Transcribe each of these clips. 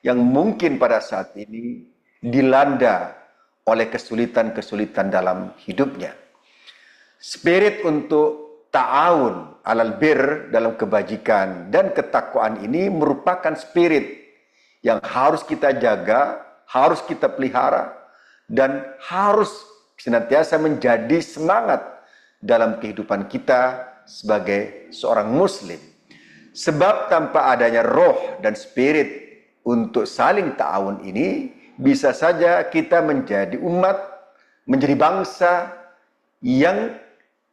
yang mungkin pada saat ini dilanda oleh kesulitan-kesulitan dalam hidupnya. Spirit untuk ta'awun alal bir dalam kebajikan dan ketakwaan ini merupakan spirit yang harus kita jaga, harus kita pelihara, dan harus senantiasa menjadi semangat dalam kehidupan kita sebagai seorang muslim. Sebab tanpa adanya roh dan spirit untuk saling ta'awun ini, bisa saja kita menjadi umat, menjadi bangsa yang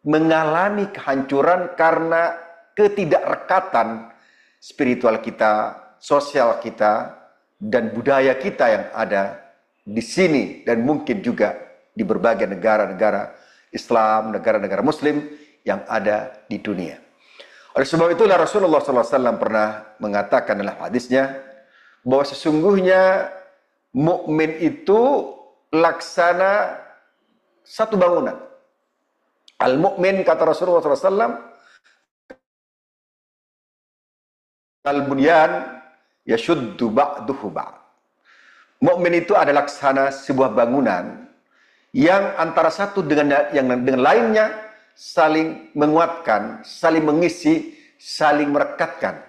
mengalami kehancuran karena ketidakrekatan spiritual kita, sosial kita, dan budaya kita yang ada di sini dan mungkin juga di berbagai negara-negara Islam, negara-negara Muslim yang ada di dunia. Oleh sebab itulah Rasulullah SAW pernah mengatakan dalam hadisnya bahwa sesungguhnya mukmin itu laksana satu bangunan. Al-mu'min, kata Rasulullah SAW, al-bunyan yashuddu ba'duhu ba'd. Mukmin itu adalah laksana sebuah bangunan yang antara satu dengan lainnya saling menguatkan, saling mengisi, saling merekatkan.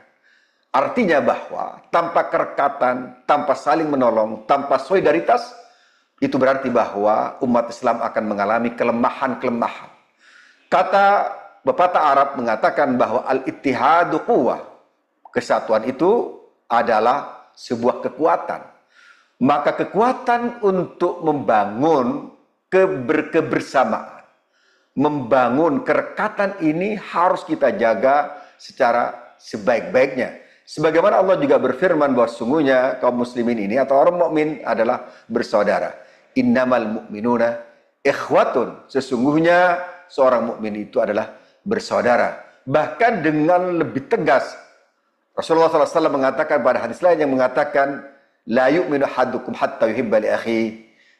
Artinya bahwa tanpa kerekatan, tanpa saling menolong, tanpa solidaritas, itu berarti bahwa umat Islam akan mengalami kelemahan-kelemahan. Kata pepatah Arab mengatakan bahwa al-ittihadu quwwah. Kesatuan itu adalah sebuah kekuatan. Maka kekuatan untuk membangun kebersamaan, membangun kerekatan ini harus kita jaga secara sebaik-baiknya. Sebagaimana Allah juga berfirman bahwa sungguhnya kaum muslimin ini atau orang mukmin adalah bersaudara. Innamal mu'minuna ikhwatun. Sesungguhnya seorang mukmin itu adalah bersaudara. Bahkan dengan lebih tegas, Rasulullah SAW mengatakan pada hadis lain yang mengatakan, la yu'minu ahadukum hatta yuhibba li akhi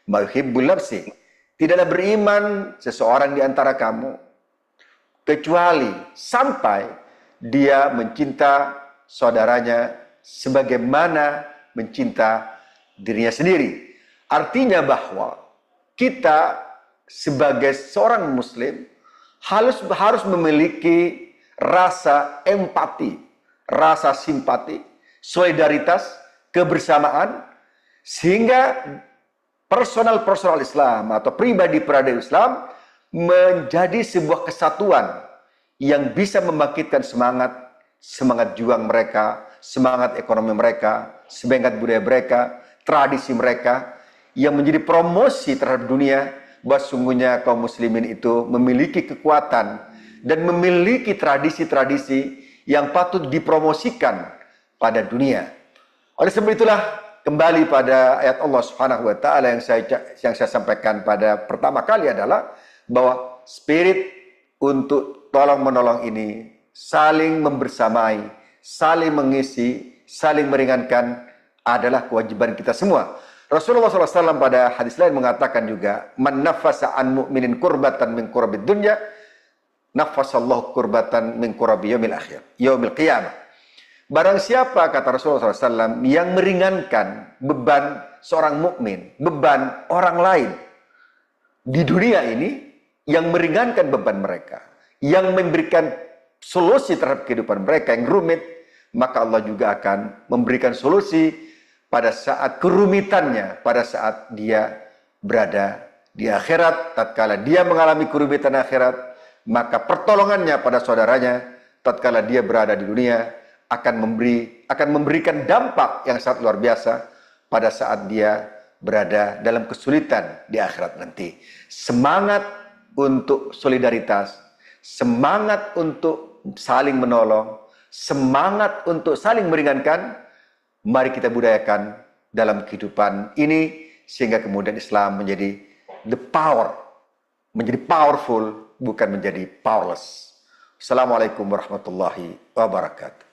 ma yuhibbu nafsi. Tidaklah beriman seseorang di antara kamu kecuali sampai dia mencinta saudaranya sebagaimana mencinta dirinya sendiri. Artinya bahwa kita sebagai seorang muslim harus memiliki rasa empati, rasa simpati, solidaritas, kebersamaan, sehingga personal Islam atau pribadi Islam menjadi sebuah kesatuan yang bisa membangkitkan semangat juang mereka, semangat ekonomi mereka, semangat budaya mereka, tradisi mereka, yang menjadi promosi terhadap dunia bahwa sungguhnya kaum muslimin itu memiliki kekuatan dan memiliki tradisi-tradisi yang patut dipromosikan pada dunia. Oleh sebab itulah kembali pada ayat Allah Subhanahu wa taala yang saya sampaikan pada pertama kali adalah bahwa spirit untuk tolong menolong ini saling membersamai, saling mengisi, saling meringankan adalah kewajiban kita semua. Rasulullah SAW pada hadis lain mengatakan juga, man nafasa an mu'minin kurbatan min kurabid dunya, nafasallahu kurbatan min kurabi yaumil qiyamah. Barang siapa, kata Rasulullah SAW, yang meringankan beban seorang mukmin, beban orang lain di dunia ini, yang meringankan beban mereka, yang memberikan solusi terhadap kehidupan mereka yang rumit, maka Allah juga akan memberikan solusi pada saat kerumitannya, pada saat dia berada di akhirat. Tatkala dia mengalami kerumitan akhirat, maka pertolongannya pada saudaranya tatkala dia berada di dunia akan memberikan dampak yang sangat luar biasa pada saat dia berada dalam kesulitan di akhirat nanti. Semangat untuk solidaritas, semangat untuk saling menolong, semangat untuk saling meringankan, mari kita budayakan dalam kehidupan ini sehingga kemudian Islam menjadi the power, menjadi powerful, bukan menjadi powerless. Assalamualaikum warahmatullahi wabarakatuh.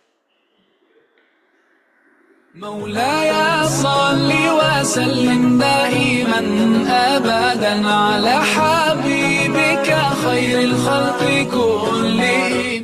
مولاي صل وسلم دائما أبدا على حبيبك خير الخلق كلهم.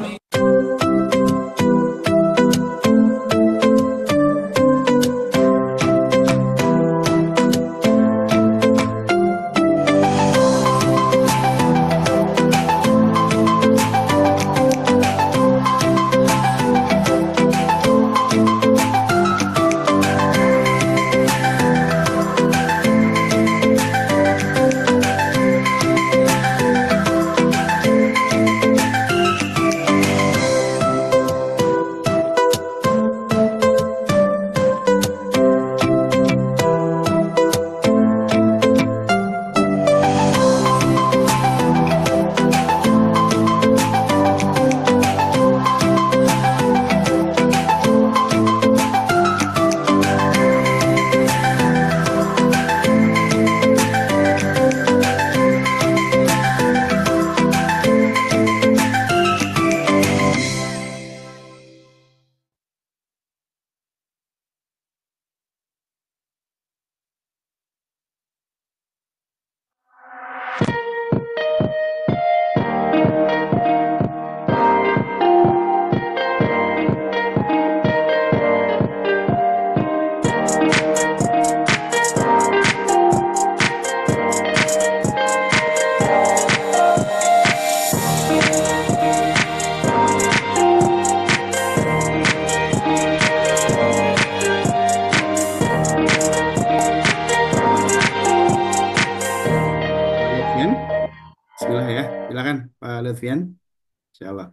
Lutfian? Insya Allah.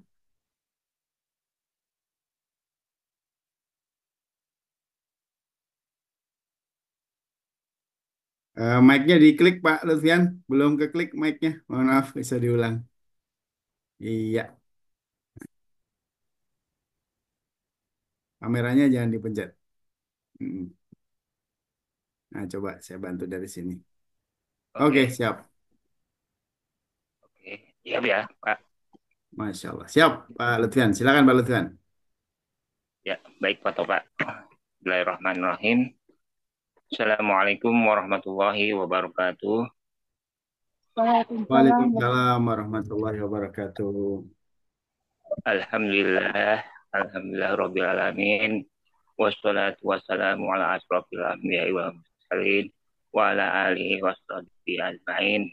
Mic-nya diklik Pak Lutfian, belum keklik mic-nya. Mohon maaf, bisa diulang. Iya, kameranya jangan dipencet. Mm. Nah, coba saya bantu dari sini. Oke, Oke, siap. oke. Siap ya, Pak. Masya Allah. Siap, Pak Lutfian. Silakan Pak Lutfian. Ya, baik Pak Topak. Bismillahirrahmanirrahim. Assalamualaikum warahmatullahi wabarakatuh. Waalaikumsalam. Waalaikumsalam warahmatullahi wabarakatuh. Alhamdulillah, alhamdulillah rabbil alamin. Wassalatu wassalamu ala asrofil anbiya'i wal mursalin wa ala alihi washabihi ajmain.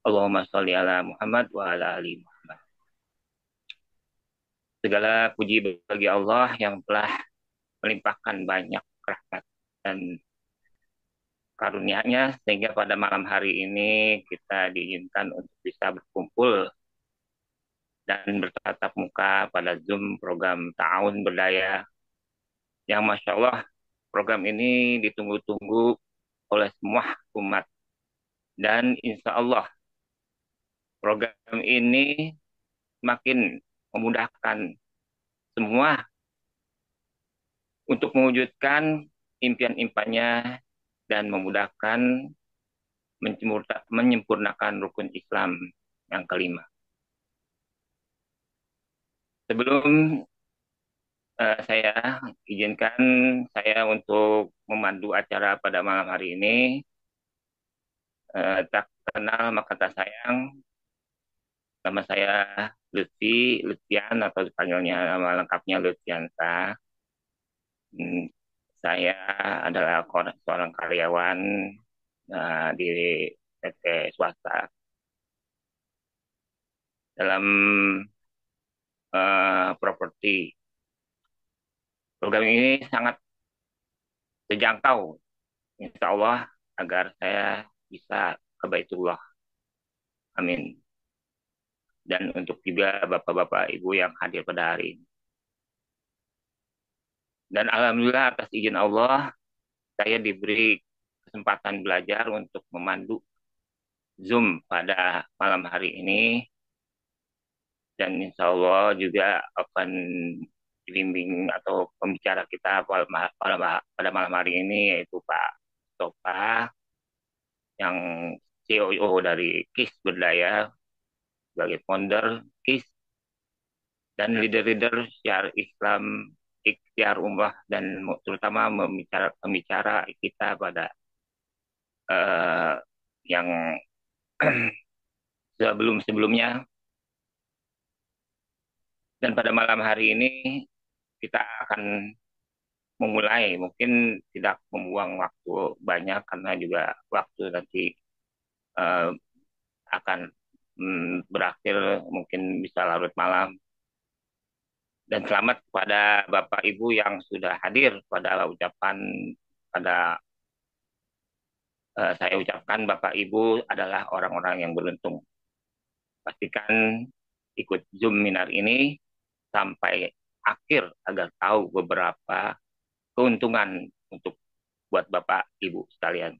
Allahumma sholli ala Muhammad wa ala ali Muhammad. Segala puji bagi Allah yang telah melimpahkan banyak rahmat dan karunia-Nya sehingga pada malam hari ini kita diizinkan untuk bisa berkumpul dan bertatap muka pada Zoom program Ta'awun Berdaya yang Masya Allah program ini ditunggu-tunggu oleh semua umat dan Insya Allah program ini makin memudahkan semua untuk mewujudkan impian-impiannya dan memudahkan menyempurnakan rukun Islam yang kelima. Sebelum saya izinkan saya untuk memandu acara pada malam hari ini, tak kenal maka tak sayang, nama saya Lutfian atau dipanggilnya nama lengkapnya Lutfiansa. Saya adalah seorang karyawan di PT swasta dalam properti. Program ini sangat terjangkau, insya Allah, agar saya bisa ke Baitullah. Amin. Dan untuk juga bapak-bapak ibu yang hadir pada hari ini. Dan alhamdulillah atas izin Allah, saya diberi kesempatan belajar untuk memandu Zoom pada malam hari ini. Dan insya Allah juga akan dibimbing atau pembicara kita pada malam hari ini yaitu Pak Topa yang CEO dari KIS Berdaya sebagai founder KIS dan leader-leader syiar Islam ikhtiar umrah dan terutama pembicara kita pada yang sebelum-sebelumnya. Dan pada malam hari ini kita akan memulai, mungkin tidak membuang waktu banyak karena juga waktu nanti akan berakhir mungkin bisa larut malam. Dan selamat kepada Bapak Ibu yang sudah hadir pada ucapan pada saya ucapkan Bapak Ibu adalah orang-orang yang beruntung. Pastikan ikut Zoom Minar ini sampai akhir agar tahu beberapa keuntungan untuk buat Bapak Ibu sekalian.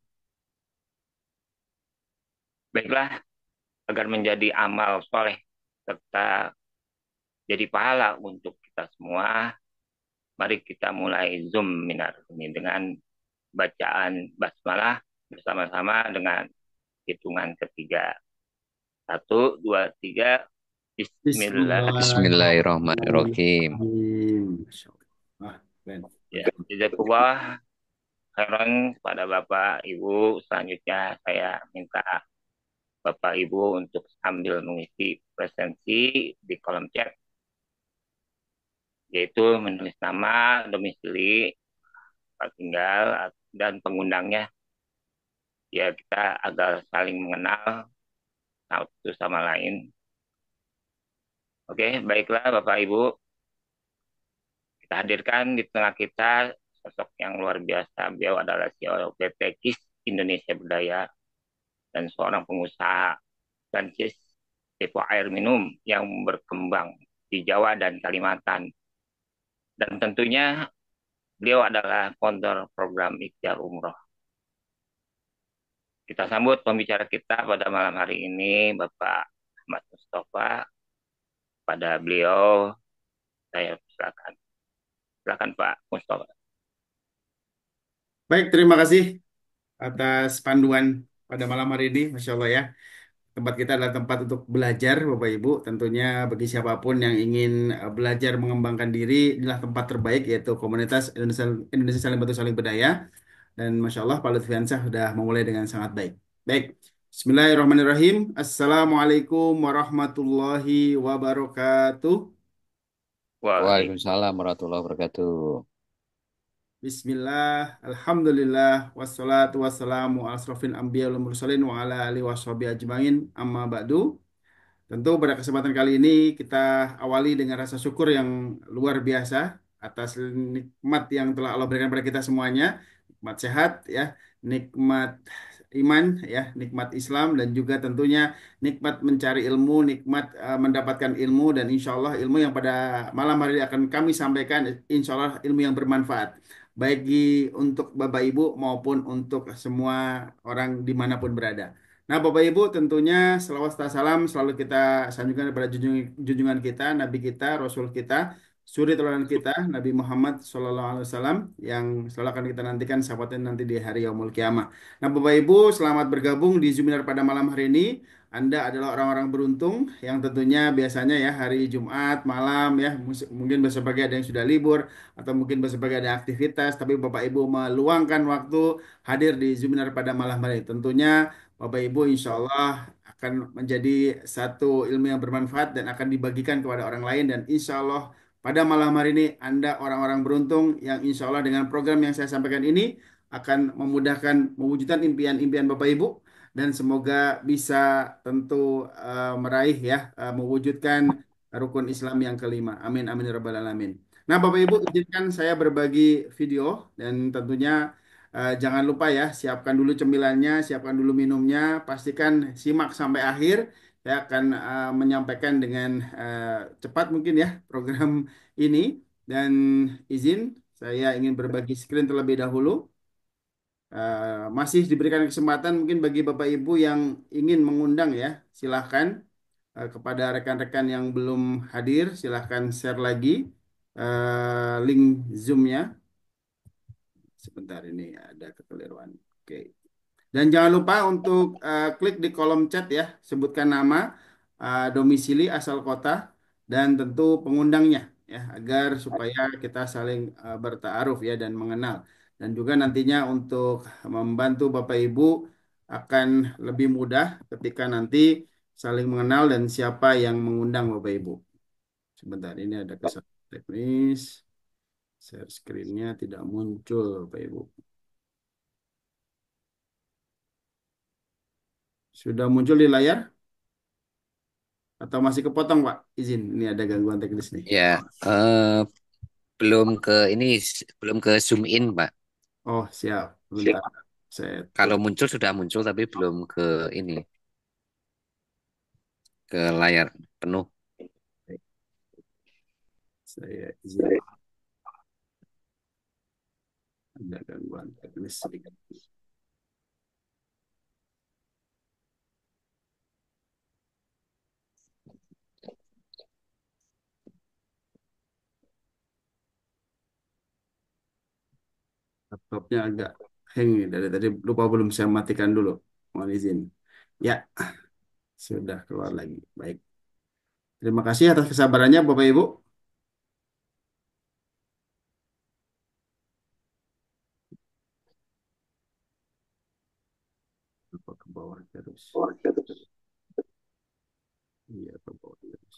Baiklah, agar menjadi amal soleh serta jadi pahala untuk kita semua, mari kita mulai Zoom Minar ini dengan bacaan basmalah bersama-sama dengan hitungan ketiga. 1, 2, 3. Bismillah. Bismillahirrahmanirrahim. Masya Allah. Ya, jazakallah khairan kepada Bapak Ibu. Selanjutnya saya minta Bapak Ibu untuk sambil mengisi presensi di kolom chat, yaitu menulis nama, domisili, tempat tinggal, dan pengundangnya. Ya, kita agar saling mengenal satu sama lain. Oke, baiklah Bapak Ibu. Kita hadirkan di tengah kita sosok yang luar biasa. Beliau adalah CEO PT KIS Indonesia Berdaya dan seorang pengusaha franchise tipe air minum yang berkembang di Jawa dan Kalimantan. Dan tentunya beliau adalah founder program Ikhtiar Umroh. Kita sambut pembicara kita pada malam hari ini, Bapak Ahmad Mustafa. Pada beliau, saya silakan. Silakan Pak Mustafa. Baik, terima kasih atas panduan pada malam hari ini, Masya Allah ya. Tempat kita adalah tempat untuk belajar, Bapak Ibu. Tentunya bagi siapapun yang ingin belajar mengembangkan diri, inilah tempat terbaik, yaitu komunitas Indonesia, Indonesia Saling Bantu Saling Berdaya. Dan Masya Allah, Pak Lutfiansah sudah memulai dengan sangat baik. Baik, Bismillahirrahmanirrahim. Assalamualaikum warahmatullahi wabarakatuh. Waalaikumsalam. Waalaikumsalam warahmatullahi wabarakatuh. Bismillah, Alhamdulillah, wassalatu wassalamu ala asrofil anbiya wal mursalin wa ala alihi washabihi ajmain, amma ba'du. Tentu pada kesempatan kali ini kita awali dengan rasa syukur yang luar biasa atas nikmat yang telah Allah berikan pada kita semuanya, nikmat sehat ya, nikmat iman ya, nikmat Islam dan juga tentunya nikmat mencari ilmu, nikmat mendapatkan ilmu dan insya Allah ilmu yang pada malam hari ini akan kami sampaikan insya Allah ilmu yang bermanfaat bagi untuk Bapak Ibu maupun untuk semua orang dimanapun berada. Nah, Bapak Ibu, tentunya selawat serta salam selalu kita sanjungkan kepada junjungan kita, Nabi kita, Rasul kita, suri teladan kita, Nabi Muhammad SAW yang selalu akan kita nantikan sahabatnya nanti di hari Yaumul Kiamah. Nah, Bapak Ibu, selamat bergabung di Zoominar pada malam hari ini. Anda adalah orang-orang beruntung yang tentunya biasanya ya hari Jumat malam ya mungkin besok pagi ada yang sudah libur atau mungkin besok pagi ada aktivitas, tapi Bapak Ibu meluangkan waktu hadir di Zoominar pada malam hari ini. Tentunya Bapak Ibu insya Allah akan menjadi satu ilmu yang bermanfaat dan akan dibagikan kepada orang lain dan insya Allah pada malam hari ini Anda orang-orang beruntung yang insya Allah dengan program yang saya sampaikan ini akan memudahkan mewujudkan impian-impian Bapak Ibu dan semoga bisa tentu meraih ya mewujudkan rukun Islam yang kelima. Amin amin ya rabbal alamin. Nah, Bapak Ibu izinkan saya berbagi video dan tentunya jangan lupa ya, siapkan dulu cemilannya, siapkan dulu minumnya, pastikan simak sampai akhir. Saya akan menyampaikan dengan cepat mungkin ya program ini dan izin saya ingin berbagi screen terlebih dahulu. Masih diberikan kesempatan mungkin bagi Bapak Ibu yang ingin mengundang ya, silahkan kepada rekan-rekan yang belum hadir, silahkan share lagi link Zoom-nya. Sebentar ini ada kekeliruan. Oke. Dan jangan lupa untuk klik di kolom chat ya, sebutkan nama, domisili, asal kota, dan tentu pengundangnya ya, agar supaya kita saling bertaaruf ya dan mengenal. Dan juga nantinya untuk membantu Bapak Ibu akan lebih mudah ketika nanti saling mengenal dan siapa yang mengundang Bapak Ibu. Sebentar ini ada kesalahan teknis, share screen-nya tidak muncul Bapak Ibu. Sudah muncul di layar? Atau masih kepotong, Pak? Izin, ini ada gangguan teknis nih. Ya, belum ke ini, belum ke zoom in, Pak. Oh, siap. Bentar. Saya Kalau muncul sudah muncul, tapi belum ke ini, ke layar penuh. saya izin. Ada gangguan teknis sedikit. Laptopnya agak hang nih. Dari tadi lupa belum saya matikan dulu. Mohon izin. Ya, sudah keluar lagi. Baik. Terima kasih atas kesabarannya, Bapak Ibu. Apa ke bawah terus? Iya, ke bawah terus.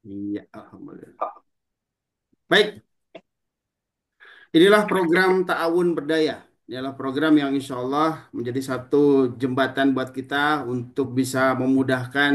Iya, alhamdulillah. Baik, inilah program Ta'awun Berdaya. Inilah program yang insya Allah menjadi satu jembatan buat kita untuk bisa memudahkan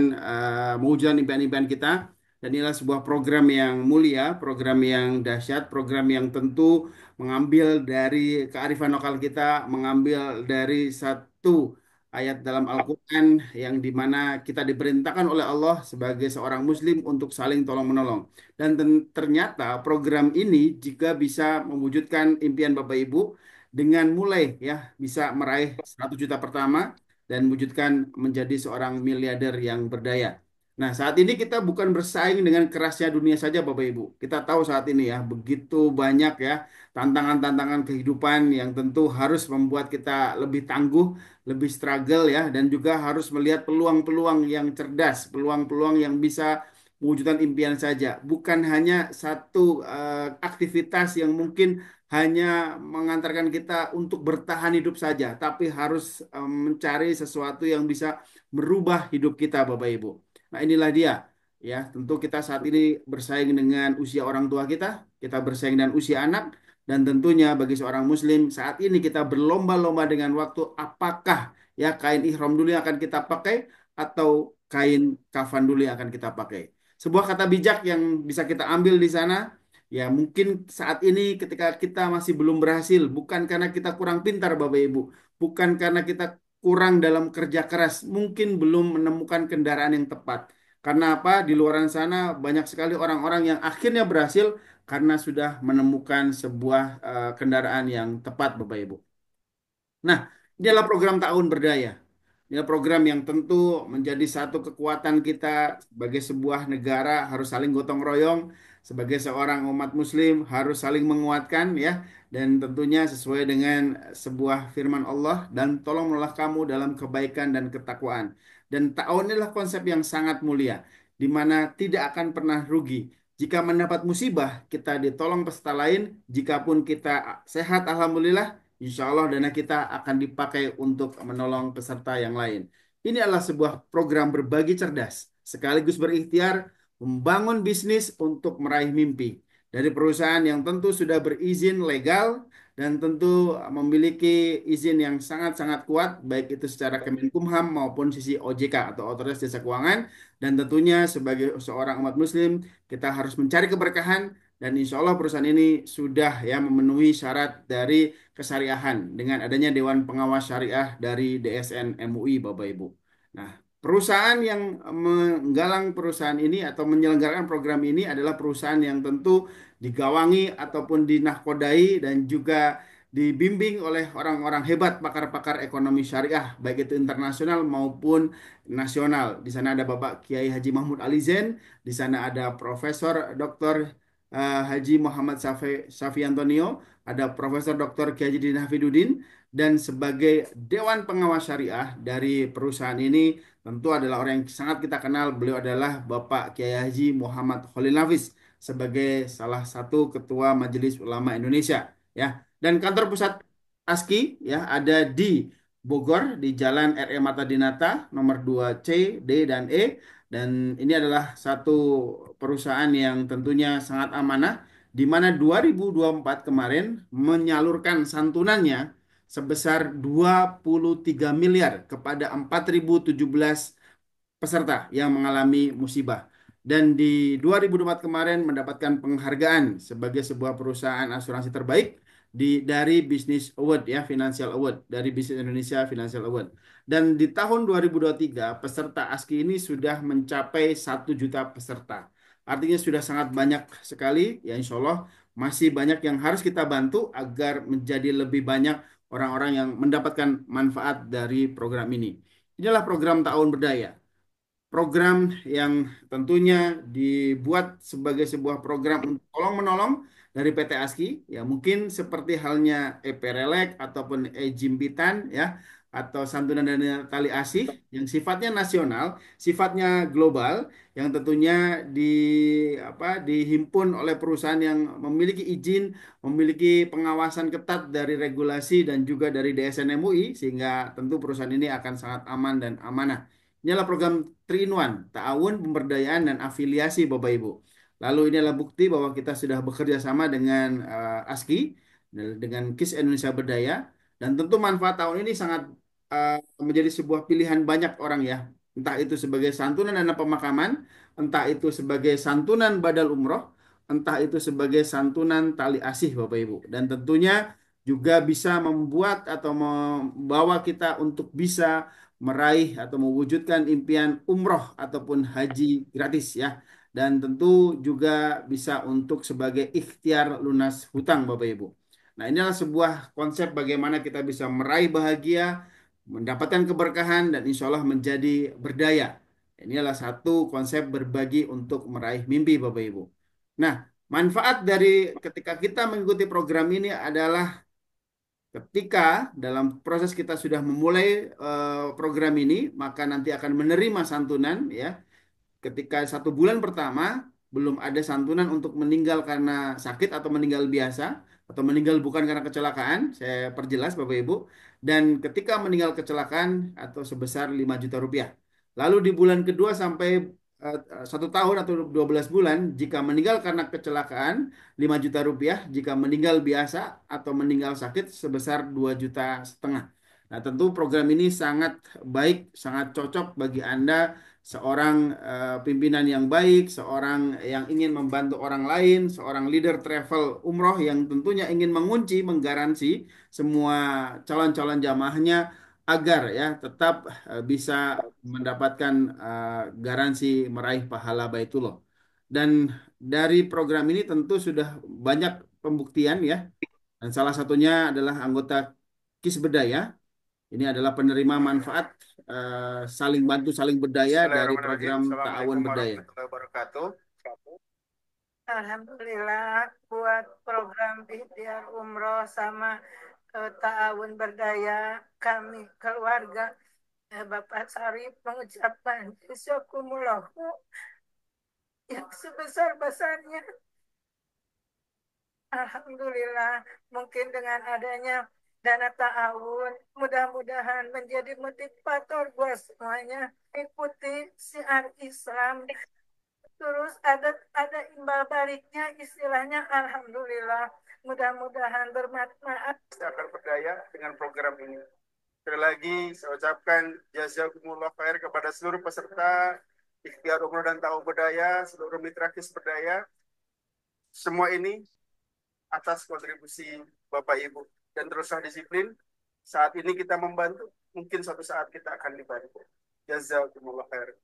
mewujudkan impian-impian kita. Dan inilah sebuah program yang mulia, program yang dahsyat, program yang tentu mengambil dari kearifan lokal kita, mengambil dari satu ayat dalam Al-Quran yang dimana kita diperintahkan oleh Allah sebagai seorang Muslim untuk saling tolong-menolong. Dan ternyata program ini juga bisa mewujudkan impian Bapak Ibu dengan mulai ya bisa meraih 100 juta pertama dan mewujudkan menjadi seorang miliarder yang berdaya. Nah, saat ini kita bukan bersaing dengan kerasnya dunia saja, Bapak Ibu. Kita tahu saat ini ya, begitu banyak ya tantangan-tantangan kehidupan yang tentu harus membuat kita lebih tangguh, lebih struggle ya, dan juga harus melihat peluang-peluang yang cerdas, peluang-peluang yang bisa mewujudkan impian saja. Bukan hanya satu aktivitas yang mungkin hanya mengantarkan kita untuk bertahan hidup saja, tapi harus mencari sesuatu yang bisa merubah hidup kita, Bapak Ibu. Nah, inilah dia. Ya, tentu kita saat ini bersaing dengan usia orang tua kita bersaing dengan usia anak, dan tentunya bagi seorang muslim saat ini kita berlomba-lomba dengan waktu apakah ya kain ihram dulu yang akan kita pakai atau kain kafan dulu yang akan kita pakai. Sebuah kata bijak yang bisa kita ambil di sana, ya mungkin saat ini ketika kita masih belum berhasil, bukan karena kita kurang pintar Bapak Ibu, bukan karena kita kurang dalam kerja keras, mungkin belum menemukan kendaraan yang tepat. Karena apa? Di luar sana banyak sekali orang-orang yang akhirnya berhasil karena sudah menemukan sebuah kendaraan yang tepat, Bapak Ibu. Nah, ini adalah program Ta'awun Berdaya. Ini adalah program yang tentu menjadi satu kekuatan kita sebagai sebuah negara harus saling gotong royong, sebagai seorang umat muslim harus saling menguatkan ya, dan tentunya sesuai dengan sebuah firman Allah, dan tolong menolong kamu dalam kebaikan dan ketakwaan. Dan ta'awun adalah konsep yang sangat mulia, di mana tidak akan pernah rugi. Jika mendapat musibah, kita ditolong peserta lain. Jikapun kita sehat, alhamdulillah, insya Allah dana kita akan dipakai untuk menolong peserta yang lain. Ini adalah sebuah program berbagi cerdas, sekaligus berikhtiar membangun bisnis untuk meraih mimpi. Dari perusahaan yang tentu sudah berizin legal dan tentu memiliki izin yang sangat-sangat kuat, baik itu secara Kemenkumham maupun sisi OJK atau Otoritas Jasa Keuangan. Dan tentunya sebagai seorang umat muslim, kita harus mencari keberkahan, dan insya Allah perusahaan ini sudah ya memenuhi syarat dari kesyariahan dengan adanya Dewan Pengawas Syariah dari DSN MUI, Bapak Ibu. Nah, perusahaan yang menggalang perusahaan ini atau menyelenggarakan program ini adalah perusahaan yang tentu digawangi ataupun dinahkodai dan juga dibimbing oleh orang-orang hebat, pakar-pakar ekonomi syariah, baik itu internasional maupun nasional. Di sana ada Bapak Kiai Haji Mahmud Alizen, di sana ada Profesor Dr. Haji Muhammad Safi Antonio, ada Profesor Dr. Kiai Haji Hafidudin, dan sebagai Dewan Pengawas Syariah dari perusahaan ini tentu adalah orang yang sangat kita kenal. Beliau adalah Bapak Kiai Haji Muhammad Khalil Nafis sebagai salah satu Ketua Majelis Ulama Indonesia ya. Dan kantor pusat ASKI ya ada di Bogor di Jalan RE Mata Dinata nomor 2C, D dan E, dan ini adalah satu perusahaan yang tentunya sangat amanah, di mana 2024 kemarin menyalurkan santunannya sebesar 23 miliar kepada 4.017 peserta yang mengalami musibah. Dan di 2024 kemarin mendapatkan penghargaan sebagai sebuah perusahaan asuransi terbaik dari Business Award ya, Financial Award dari Bisnis Indonesia Financial Award. Dan di tahun 2023 peserta ASKI ini sudah mencapai 1 juta peserta. Artinya sudah sangat banyak sekali ya, insya Allah masih banyak yang harus kita bantu agar menjadi lebih banyak orang-orang yang mendapatkan manfaat dari program ini. Inilah program Ta'awun Berdaya, program yang tentunya dibuat sebagai sebuah program untuk tolong menolong dari PT ASKI ya, mungkin seperti halnya EP-Relek ataupun Jimpitan ya, atau santunan dan tali asih yang sifatnya nasional, sifatnya global, yang tentunya di dihimpun oleh perusahaan yang memiliki izin, memiliki pengawasan ketat dari regulasi dan juga dari DSN MUI, sehingga tentu perusahaan ini akan sangat aman dan amanah. Ini adalah program 3-in-1, ta'awun, pemberdayaan, dan afiliasi Bapak Ibu. Lalu ini adalah bukti bahwa kita sudah bekerja sama dengan ASKI, dengan KIS Indonesia Berdaya, dan tentu manfaat tahun ini sangat menjadi sebuah pilihan banyak orang ya. Entah itu sebagai santunan dana pemakaman, entah itu sebagai santunan badal umroh, entah itu sebagai santunan tali asih Bapak Ibu. Dan tentunya juga bisa membuat atau membawa kita untuk bisa meraih atau mewujudkan impian umroh ataupun haji gratis ya. Dan tentu juga bisa untuk sebagai ikhtiar lunas hutang Bapak Ibu. Nah, inilah sebuah konsep bagaimana kita bisa meraih bahagia, mendapatkan keberkahan, dan insya Allah menjadi berdaya. Ini adalah satu konsep berbagi untuk meraih mimpi, Bapak Ibu. Nah, manfaat dari ketika kita mengikuti program ini adalah ketika dalam proses kita sudah memulai program ini, maka nanti akan menerima santunan ya. Ketika 1 bulan pertama belum ada santunan untuk meninggal karena sakit atau meninggal biasa atau meninggal bukan karena kecelakaan, saya perjelas Bapak Ibu. Dan ketika meninggal kecelakaan atau sebesar 5 juta rupiah. Lalu di bulan kedua sampai 1 tahun atau 12 bulan, jika meninggal karena kecelakaan 5 juta rupiah, jika meninggal biasa atau meninggal sakit sebesar 2,5 juta. Nah, tentu program ini sangat baik, sangat cocok bagi Anda seorang pimpinan yang baik, seorang yang ingin membantu orang lain, seorang leader travel umroh yang tentunya ingin mengunci, menggaransi semua calon-calon jamaahnya agar ya tetap bisa mendapatkan garansi meraih pahala Baitullah. Dan dari program ini tentu sudah banyak pembuktian ya. Dan salah satunya adalah anggota KIS Berdaya. Ini adalah penerima manfaat saling bantu saling berdaya dari program Ta'awun Berdaya. Warahmatullahi wabarakatuh. Alhamdulillah buat program ikhtiar umroh sama Ta'awun Berdaya kami keluarga Bapak Sarif mengucapkan jazakumullahu yang sebesar-besarnya. Alhamdulillah mungkin dengan adanya dana ta'awun mudah-mudahan menjadi motivator buat semuanya ikuti syiar Islam. Terus ada imbal baliknya istilahnya alhamdulillah. Mudah-mudahan bermanfaat. Akan berdaya dengan program ini. Sekali lagi saya ucapkan jazakumullah khair kepada seluruh peserta ikhtiar umroh dan ta'awun berdaya, seluruh mitra KIS Berdaya. Semua ini atas kontribusi Bapak Ibu dan teruslah disiplin. Saat ini kita membantu, mungkin suatu saat kita akan dibantu. Jazakumullah khair.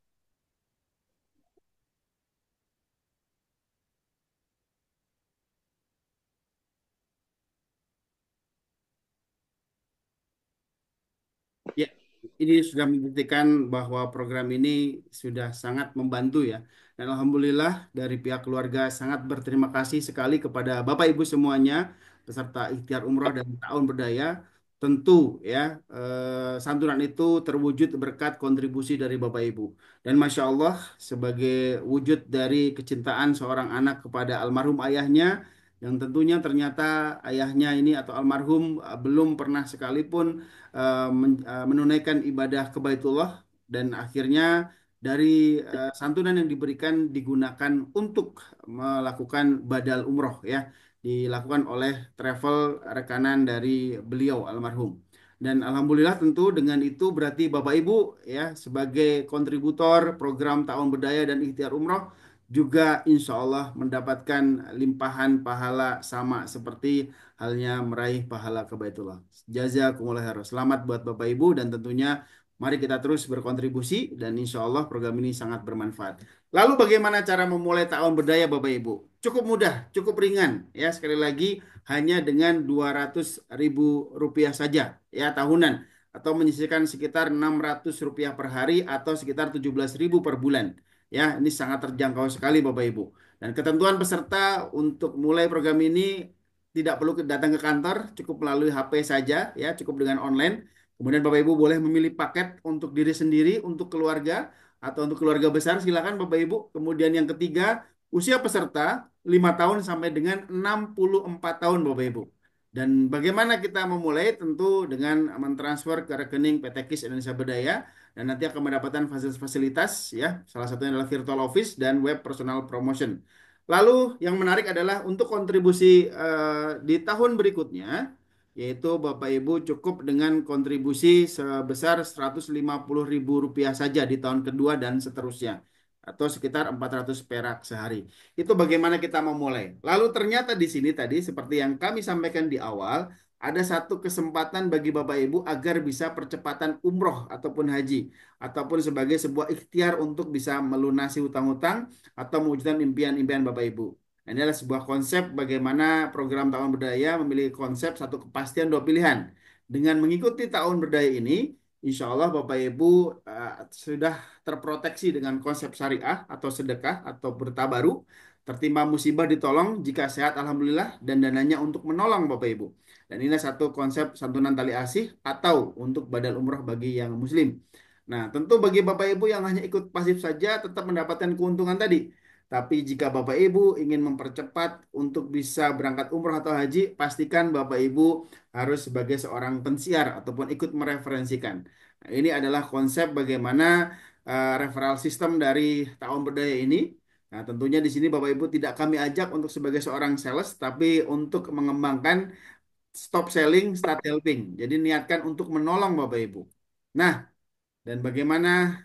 Ya, ini sudah membuktikan bahwa program ini sudah sangat membantu ya. Dan alhamdulillah dari pihak keluarga sangat berterima kasih sekali kepada Bapak Ibu semuanya peserta ikhtiar umroh dan tahun berdaya. Tentu ya santunan itu terwujud berkat kontribusi dari Bapak Ibu. Dan Masya Allah sebagai wujud dari kecintaan seorang anak kepada almarhum ayahnya yang tentunya ternyata ayahnya ini atau almarhum belum pernah sekalipun menunaikan ibadah ke Baitullah dan akhirnya dari santunan yang diberikan digunakan untuk melakukan badal umroh ya dilakukan oleh travel rekanan dari beliau almarhum. Dan alhamdulillah tentu dengan itu berarti Bapak Ibu ya sebagai kontributor program Tahun Berdaya dan Ikhtiar Umroh juga insya Allah mendapatkan limpahan pahala sama seperti halnya meraih pahala ke Baitullah. Jazakumullah khairan. Selamat buat Bapak Ibu dan tentunya mari kita terus berkontribusi dan insya Allah program ini sangat bermanfaat. Lalu bagaimana cara memulai tahun berdaya Bapak Ibu? Cukup mudah, cukup ringan ya sekali lagi hanya dengan 200.000 rupiah saja ya tahunan atau menyisihkan sekitar 600 rupiah per hari atau sekitar 17.000 per bulan. Ya, ini sangat terjangkau sekali Bapak Ibu. Dan ketentuan peserta untuk mulai program ini tidak perlu datang ke kantor, cukup melalui HP saja, ya, cukup dengan online. Kemudian Bapak Ibu boleh memilih paket untuk diri sendiri, untuk keluarga, atau untuk keluarga besar, silakan Bapak Ibu. Kemudian yang ketiga, usia peserta 5 tahun sampai dengan 64 tahun Bapak Ibu. Dan bagaimana kita memulai? Tentu dengan mentransfer ke rekening PT KIS Indonesia Berdaya dan nanti akan mendapatkan fasilitas-fasilitas ya. Salah satunya adalah virtual office dan web personal promotion. Lalu yang menarik adalah untuk kontribusi di tahun berikutnya, yaitu Bapak Ibu cukup dengan kontribusi sebesar 150.000 rupiah saja di tahun kedua dan seterusnya, atau sekitar 400 perak sehari. Itu bagaimana kita memulai. Lalu ternyata di sini tadi seperti yang kami sampaikan di awal, ada satu kesempatan bagi Bapak Ibu agar bisa percepatan umroh ataupun haji, ataupun sebagai sebuah ikhtiar untuk bisa melunasi hutang-hutang atau mewujudkan impian-impian Bapak Ibu. Nah, ini adalah sebuah konsep bagaimana program tahun berdaya memiliki konsep satu kepastian dua pilihan. Dengan mengikuti tahun berdaya ini, insya Allah Bapak Ibu sudah terproteksi dengan konsep syariah atau sedekah atau bertabaruk, tertimpa musibah ditolong, jika sehat alhamdulillah, dan dananya untuk menolong Bapak Ibu. Dan ini satu konsep santunan tali asih atau untuk badal umroh bagi yang muslim. Nah, tentu bagi Bapak Ibu yang hanya ikut pasif saja tetap mendapatkan keuntungan tadi. Tapi jika Bapak Ibu ingin mempercepat untuk bisa berangkat umroh atau haji, pastikan Bapak Ibu harus sebagai seorang pensiar ataupun ikut mereferensikan. Nah, ini adalah konsep bagaimana referral system dari tahun berdaya ini. Nah, tentunya di sini Bapak Ibu tidak kami ajak untuk sebagai seorang sales, tapi untuk mengembangkan stop selling, start helping. Jadi niatkan untuk menolong Bapak Ibu. Nah, dan bagaimana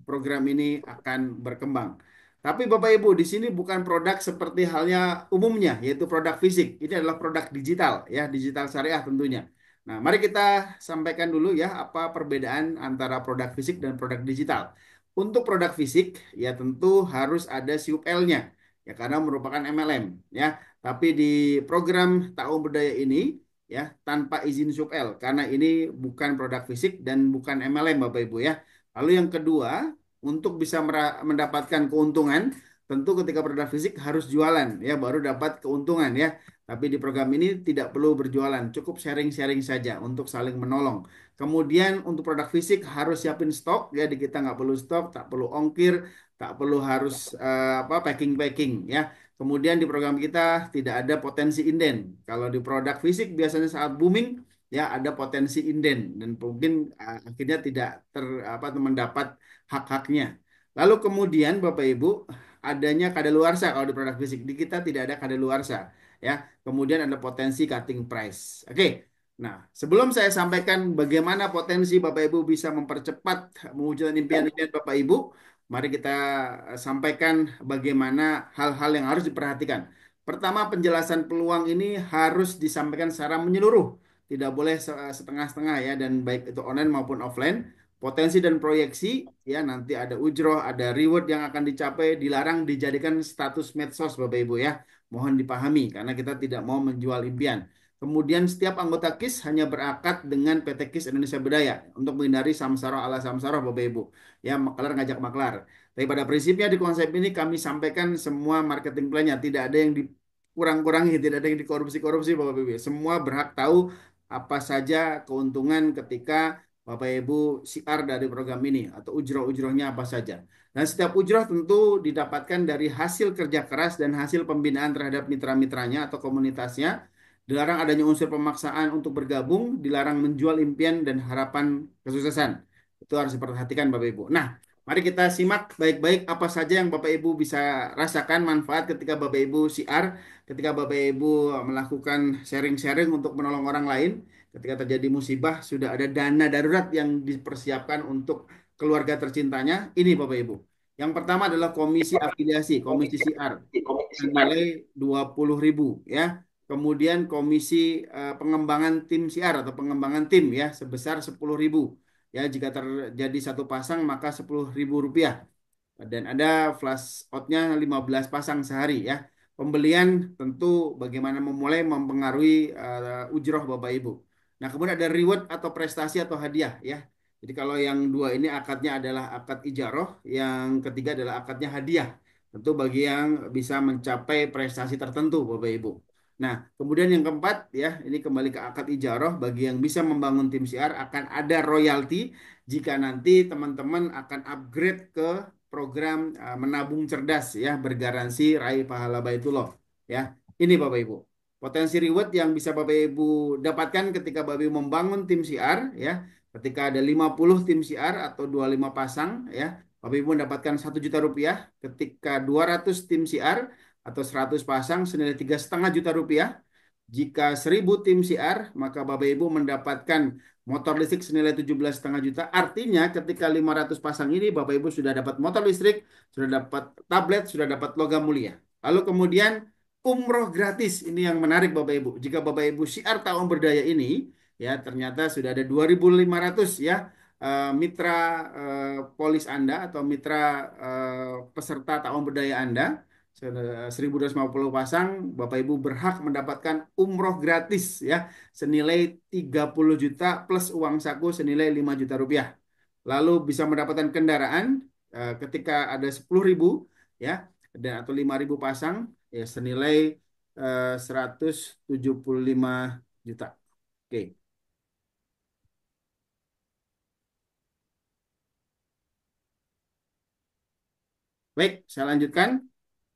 program ini akan berkembang. Tapi Bapak Ibu, di sini bukan produk seperti halnya umumnya, yaitu produk fisik. Ini adalah produk digital, ya, digital syariah tentunya. Nah, mari kita sampaikan dulu ya apa perbedaan antara produk fisik dan produk digital. Untuk produk fisik, ya tentu harus ada SUP-L-nya, ya karena merupakan MLM, ya. Tapi di program Tahun Berdaya ini, ya tanpa izin SUP-L, karena ini bukan produk fisik dan bukan MLM Bapak Ibu ya. Lalu yang kedua, untuk bisa mendapatkan keuntungan, tentu ketika produk fisik harus jualan ya baru dapat keuntungan ya. Tapi di program ini tidak perlu berjualan, cukup sharing-sharing saja untuk saling menolong. Kemudian untuk produk fisik harus siapin stok ya, di kita nggak perlu stok, tak perlu ongkir, tak perlu harus packing-packing ya. Kemudian di program kita tidak ada potensi inden. Kalau di produk fisik biasanya saat booming ya ada potensi inden dan mungkin akhirnya tidak mendapat hak-haknya. Lalu kemudian Bapak Ibu adanya kadaluarsa kalau di produk fisik. Di kita tidak ada kadaluarsa ya. Kemudian ada potensi cutting price. Oke. Nah, sebelum saya sampaikan bagaimana potensi Bapak Ibu bisa mempercepat mewujudkan impian-impian Bapak Ibu, mari kita sampaikan bagaimana hal-hal yang harus diperhatikan. Pertama, penjelasan peluang ini harus disampaikan secara menyeluruh. Tidak boleh setengah-setengah ya, dan baik itu online maupun offline. Potensi dan proyeksi ya, nanti ada ujroh, ada reward yang akan dicapai, dilarang dijadikan status medsos Bapak Ibu ya. Mohon dipahami karena kita tidak mau menjual impian. Kemudian setiap anggota KIS hanya berakad dengan PT KIS Indonesia Berdaya untuk menghindari samsara ala samsara Bapak Ibu. Ya, maklar ngajak maklar. Tapi pada prinsipnya di konsep ini kami sampaikan semua marketing plan-nya, tidak ada yang dikurang-kurangi, tidak ada yang dikorupsi-korupsi Bapak Ibu. Semua berhak tahu apa saja keuntungan ketika Bapak Ibu siar dari program ini atau ujroh-ujrohnya apa saja. Dan setiap ujroh tentu didapatkan dari hasil kerja keras dan hasil pembinaan terhadap mitra-mitranya atau komunitasnya. Dilarang adanya unsur pemaksaan untuk bergabung, dilarang menjual impian dan harapan kesuksesan. Itu harus diperhatikan Bapak Ibu. Nah, mari kita simak baik-baik apa saja yang Bapak Ibu bisa rasakan manfaat ketika Bapak Ibu siar, ketika Bapak Ibu melakukan sharing-sharing untuk menolong orang lain. Ketika terjadi musibah, sudah ada dana darurat yang dipersiapkan untuk keluarga tercintanya. Ini Bapak Ibu. Yang pertama adalah komisi afiliasi, komisi CR, senilai 20.000 ya. Kemudian komisi pengembangan tim CR atau pengembangan tim ya sebesar 10.000. Ya, jika terjadi satu pasang maka 10.000 rupiah. Dan ada flash outnya 15 pasang sehari ya. Pembelian tentu bagaimana memulai mempengaruhi ujroh Bapak Ibu. Nah, kemudian ada reward atau prestasi atau hadiah ya. Jadi kalau yang dua ini akadnya adalah akad ijaroh, yang ketiga adalah akadnya hadiah. Tentu bagi yang bisa mencapai prestasi tertentu Bapak Ibu. Nah, kemudian yang keempat ya, ini kembali ke akad ijaroh, bagi yang bisa membangun tim CR akan ada royalti jika nanti teman-teman akan upgrade ke program menabung cerdas ya, bergaransi raih pahala Baitullah ya. Ini Bapak Ibu. Potensi reward yang bisa Bapak Ibu dapatkan ketika Bapak Ibu membangun tim CR ya. Ketika ada 50 tim CR atau 25 pasang ya, Bapak Ibu mendapatkan 1 juta rupiah. Ketika 200 tim CR atau 100 pasang senilai 3,5 juta rupiah. Jika 1.000 tim CR, maka Bapak Ibu mendapatkan motor listrik senilai 17,5 juta. Artinya ketika 500 pasang ini Bapak Ibu sudah dapat motor listrik, sudah dapat tablet, sudah dapat logam mulia. Lalu kemudian umroh gratis. Ini yang menarik Bapak Ibu. Jika Bapak Ibu syiar tahun berdaya ini, ya ternyata sudah ada 2.500 ya mitra polis Anda atau mitra peserta tahun berdaya Anda. 1.250 pasang, Bapak Ibu berhak mendapatkan umroh gratis ya senilai 30 juta plus uang saku senilai 5 juta rupiah. Lalu bisa mendapatkan kendaraan ketika ada 10.000 ya dan atau 5.000 pasang ya senilai 175 juta. Oke. Baik, saya lanjutkan.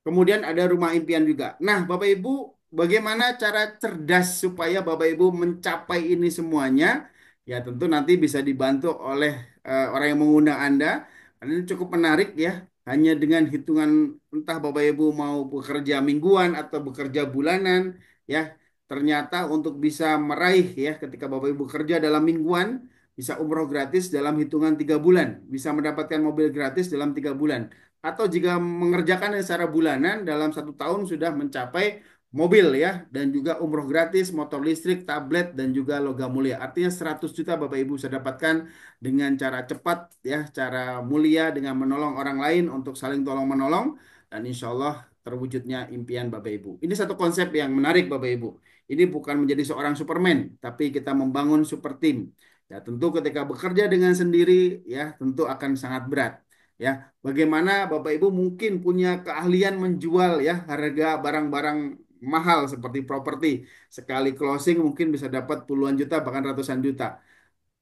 Kemudian ada rumah impian juga. Nah, Bapak Ibu, bagaimana cara cerdas supaya Bapak Ibu mencapai ini semuanya? Ya, tentu nanti bisa dibantu oleh orang yang mengundang Anda. Karena ini cukup menarik ya. Hanya dengan hitungan entah Bapak Ibu mau bekerja mingguan atau bekerja bulanan, ya. Ternyata untuk bisa meraih ya, ketika Bapak Ibu bekerja dalam mingguan, bisa umroh gratis dalam hitungan 3 bulan, bisa mendapatkan mobil gratis dalam 3 bulan atau jika mengerjakan secara bulanan dalam 1 tahun sudah mencapai mobil ya dan juga umroh gratis, motor listrik, tablet dan juga logam mulia. Artinya 100 juta Bapak Ibu bisa dapatkan dengan cara cepat ya, cara mulia dengan menolong orang lain untuk saling tolong menolong dan insya Allah terwujudnya impian Bapak Ibu. Ini satu konsep yang menarik Bapak Ibu. Ini bukan menjadi seorang Superman, tapi kita membangun super team. Ya, tentu ketika bekerja dengan sendiri ya tentu akan sangat berat. Ya, bagaimana Bapak Ibu mungkin punya keahlian menjual ya harga barang-barang mahal seperti properti. Sekali closing mungkin bisa dapat puluhan juta bahkan ratusan juta.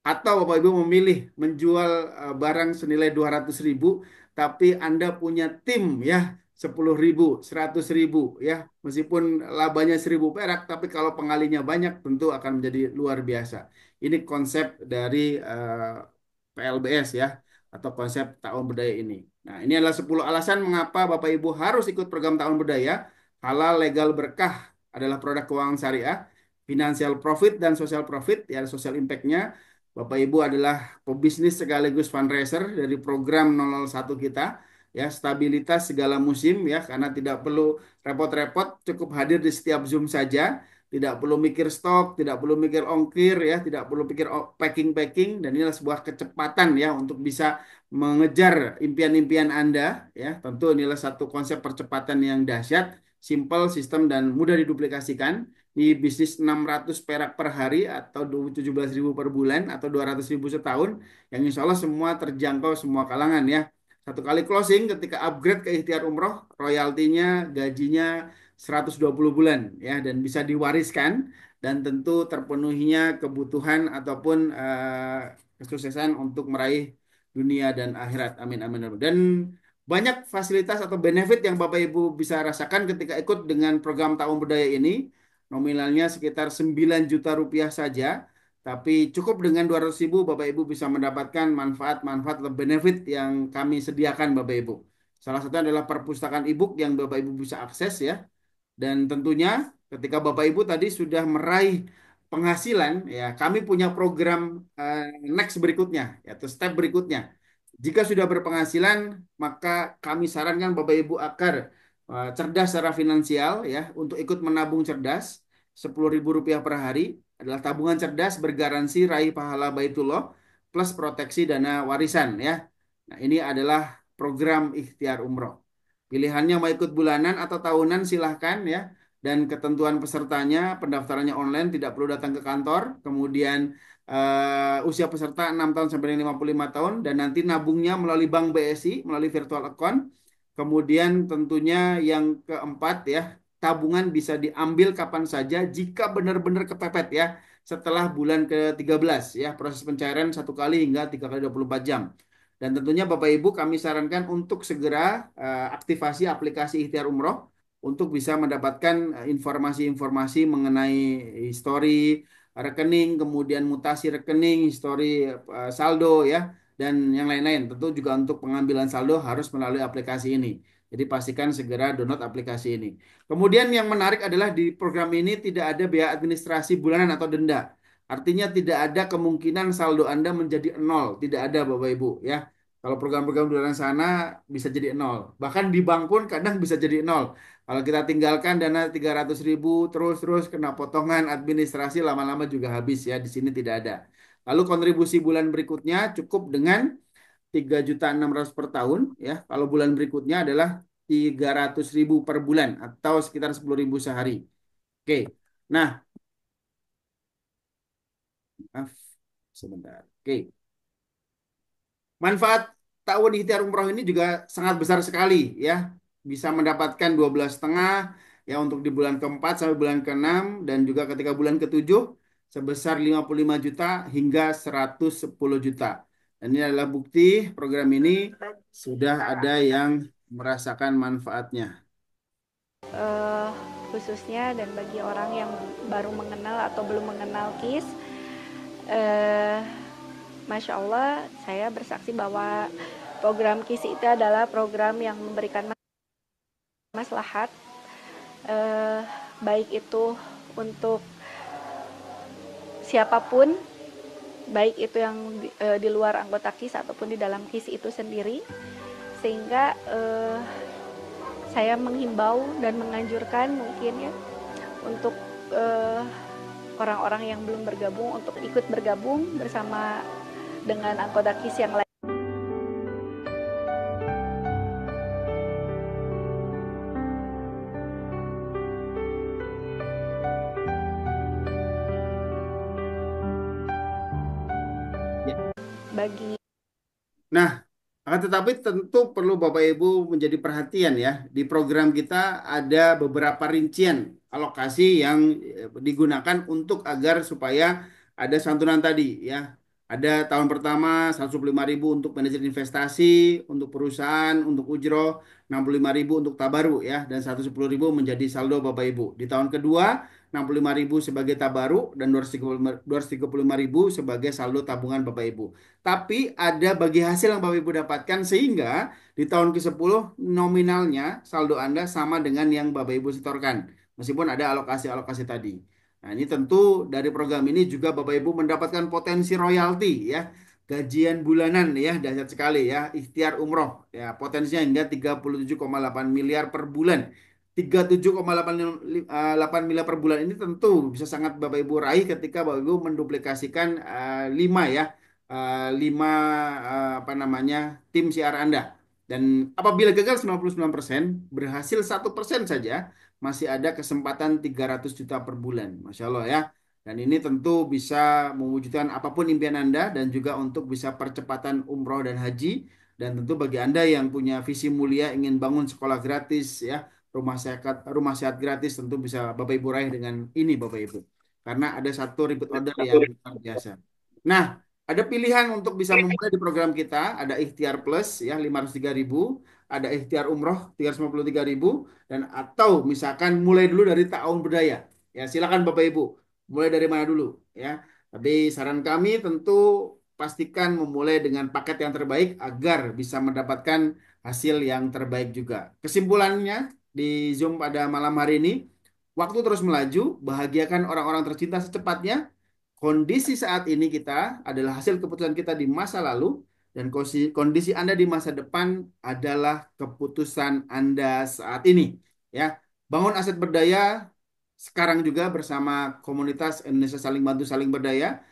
Atau Bapak Ibu memilih menjual barang senilai 200.000 tapi Anda punya tim ya 10.000, 100.000 ya. Meskipun labanya 1.000 perak tapi kalau pengalinya banyak tentu akan menjadi luar biasa. Ini konsep dari PLBS ya atau konsep tahun berdaya ini. Nah, ini adalah 10 alasan mengapa Bapak Ibu harus ikut program tahun berdaya. Halal, legal, berkah adalah produk keuangan syariah, financial profit dan social profit, ya social impact-nya. Bapak Ibu adalah pebisnis sekaligus fundraiser dari program 001 kita. Ya, stabilitas segala musim ya, karena tidak perlu repot-repot, cukup hadir di setiap Zoom saja. Tidak perlu mikir stok, tidak perlu mikir ongkir ya, tidak perlu pikir packing-packing dan inilah sebuah kecepatan ya untuk bisa mengejar impian-impian Anda ya. Tentu inilah satu konsep percepatan yang dahsyat, simple, sistem dan mudah diduplikasikan. Di bisnis 600 perak per hari atau 17.000 per bulan atau 200.000 setahun yang insya Allah semua terjangkau semua kalangan ya. Satu kali closing ketika upgrade ke ikhtiar umroh, royaltinya, gajinya 120 bulan ya dan bisa diwariskan dan tentu terpenuhinya kebutuhan ataupun kesuksesan untuk meraih dunia dan akhirat. Amin amin amin. Dan banyak fasilitas atau benefit yang Bapak Ibu bisa rasakan ketika ikut dengan program Tahun Berdaya ini. Nominalnya sekitar 9 juta rupiah saja. Tapi cukup dengan 200.000 Bapak Ibu bisa mendapatkan manfaat-manfaat atau benefit yang kami sediakan Bapak Ibu. Salah satu adalah perpustakaan e-book yang Bapak Ibu bisa akses ya. Dan tentunya ketika Bapak Ibu tadi sudah meraih penghasilan, ya kami punya program next berikutnya, yaitu step berikutnya. Jika sudah berpenghasilan, maka kami sarankan Bapak Ibu agar cerdas secara finansial, ya untuk ikut menabung cerdas, 10.000 rupiah per hari adalah tabungan cerdas bergaransi raih pahala Baitullah plus proteksi dana warisan, ya. Nah ini adalah program ikhtiar umroh. Pilihannya mau ikut bulanan atau tahunan silahkan ya. Dan ketentuan pesertanya, pendaftarannya online, tidak perlu datang ke kantor. Kemudian usia peserta 6 tahun sampai 55 tahun. Dan nanti nabungnya melalui Bank BSI, melalui virtual account. Kemudian tentunya yang keempat ya, tabungan bisa diambil kapan saja jika benar-benar kepepet ya. Setelah bulan ke-13 ya, proses pencairan 1 kali hingga 3 kali 24 jam. Dan tentunya Bapak Ibu kami sarankan untuk segera aktivasi aplikasi Ikhtiar Umroh untuk bisa mendapatkan informasi-informasi mengenai histori rekening, kemudian mutasi rekening, histori saldo ya, dan yang lain-lain. Tentu juga untuk pengambilan saldo harus melalui aplikasi ini. Jadi pastikan segera download aplikasi ini. Kemudian yang menarik adalah di program ini tidak ada biaya administrasi bulanan atau denda. Artinya tidak ada kemungkinan saldo Anda menjadi nol, tidak ada Bapak Ibu ya. Kalau program-program di luar sana bisa jadi nol. Bahkan di bank pun kadang bisa jadi nol. Kalau kita tinggalkan dana 300.000 terus-terus kena potongan administrasi lama-lama juga habis ya. Di sini tidak ada. Lalu kontribusi bulan berikutnya cukup dengan 3.600.000 per tahun ya. Kalau bulan berikutnya adalah 300.000 per bulan atau sekitar 10.000 sehari. Oke. Nah, maaf sebentar. Oke. Manfaat tahun ikhtiar umroh ini juga sangat besar sekali ya. Bisa mendapatkan 12,5 ya untuk di bulan keempat sampai bulan keenam dan juga ketika bulan ketujuh sebesar 55 juta hingga 110 juta. Dan ini adalah bukti program ini sudah ada yang merasakan manfaatnya. eh, Khususnya dan bagi orang yang baru mengenal atau belum mengenal KIS, eh, Masya Allah, saya bersaksi bahwa program KIS itu adalah program yang memberikan maslahat, eh, baik itu untuk siapapun, baik itu yang di luar anggota KIS ataupun di dalam KIS itu sendiri, sehingga saya menghimbau dan menganjurkan mungkin ya untuk orang-orang yang belum bergabung untuk ikut bergabung bersama dengan anggota KIS yang lain. Bagi Nah, akan tetapi tentu perlu Bapak Ibu menjadi perhatian ya. Di program kita ada beberapa rincian alokasi yang digunakan untuk agar supaya ada santunan tadi ya. Ada tahun pertama 105.000 untuk manajer investasi, untuk perusahaan, untuk ujroh, 65.000 untuk tabaru ya, dan 110.000 menjadi saldo Bapak Ibu. Di tahun kedua 65.000 sebagai tabaru dan 235.000 sebagai saldo tabungan Bapak Ibu. Tapi ada bagi hasil yang Bapak Ibu dapatkan sehingga di tahun ke-10 nominalnya saldo Anda sama dengan yang Bapak Ibu setorkan. Meskipun ada alokasi-alokasi tadi. Nah, ini tentu dari program ini juga Bapak Ibu mendapatkan potensi royalti ya. Gajian bulanan ya, dahsyat sekali ya. Ikhtiar umroh ya, potensinya hingga 37,8 miliar per bulan. 37,8 miliar per bulan ini tentu bisa sangat Bapak Ibu raih ketika Bapak Ibu menduplikasikan 5 ya, 5 apa namanya tim siar Anda. Dan apabila gagal 99%, berhasil 1% saja, masih ada kesempatan 300 juta per bulan. Masya Allah ya. Dan ini tentu bisa mewujudkan apapun impian Anda dan juga untuk bisa percepatan umroh dan haji. Dan tentu bagi Anda yang punya visi mulia ingin bangun sekolah gratis ya, rumah sehat gratis tentu bisa Bapak Ibu raih dengan ini Bapak Ibu. Karena ada satu repeat order yang luar biasa. Nah, ada pilihan untuk bisa memulai di program kita, ada Ikhtiar Plus ya 503.000, ada Ikhtiar Umroh 353.000, dan atau misalkan mulai dulu dari tahun budaya. Ya, silakan Bapak Ibu. Mulai dari mana dulu ya. Tapi saran kami tentu pastikan memulai dengan paket yang terbaik agar bisa mendapatkan hasil yang terbaik juga. Kesimpulannya di Zoom pada malam hari ini, waktu terus melaju, bahagiakan orang-orang tercinta secepatnya. Kondisi saat ini kita adalah hasil keputusan kita di masa lalu dan kondisi Anda di masa depan adalah keputusan Anda saat ini. Ya, bangun aset berdaya sekarang juga bersama komunitas Indonesia Saling Bantu Saling Berdaya.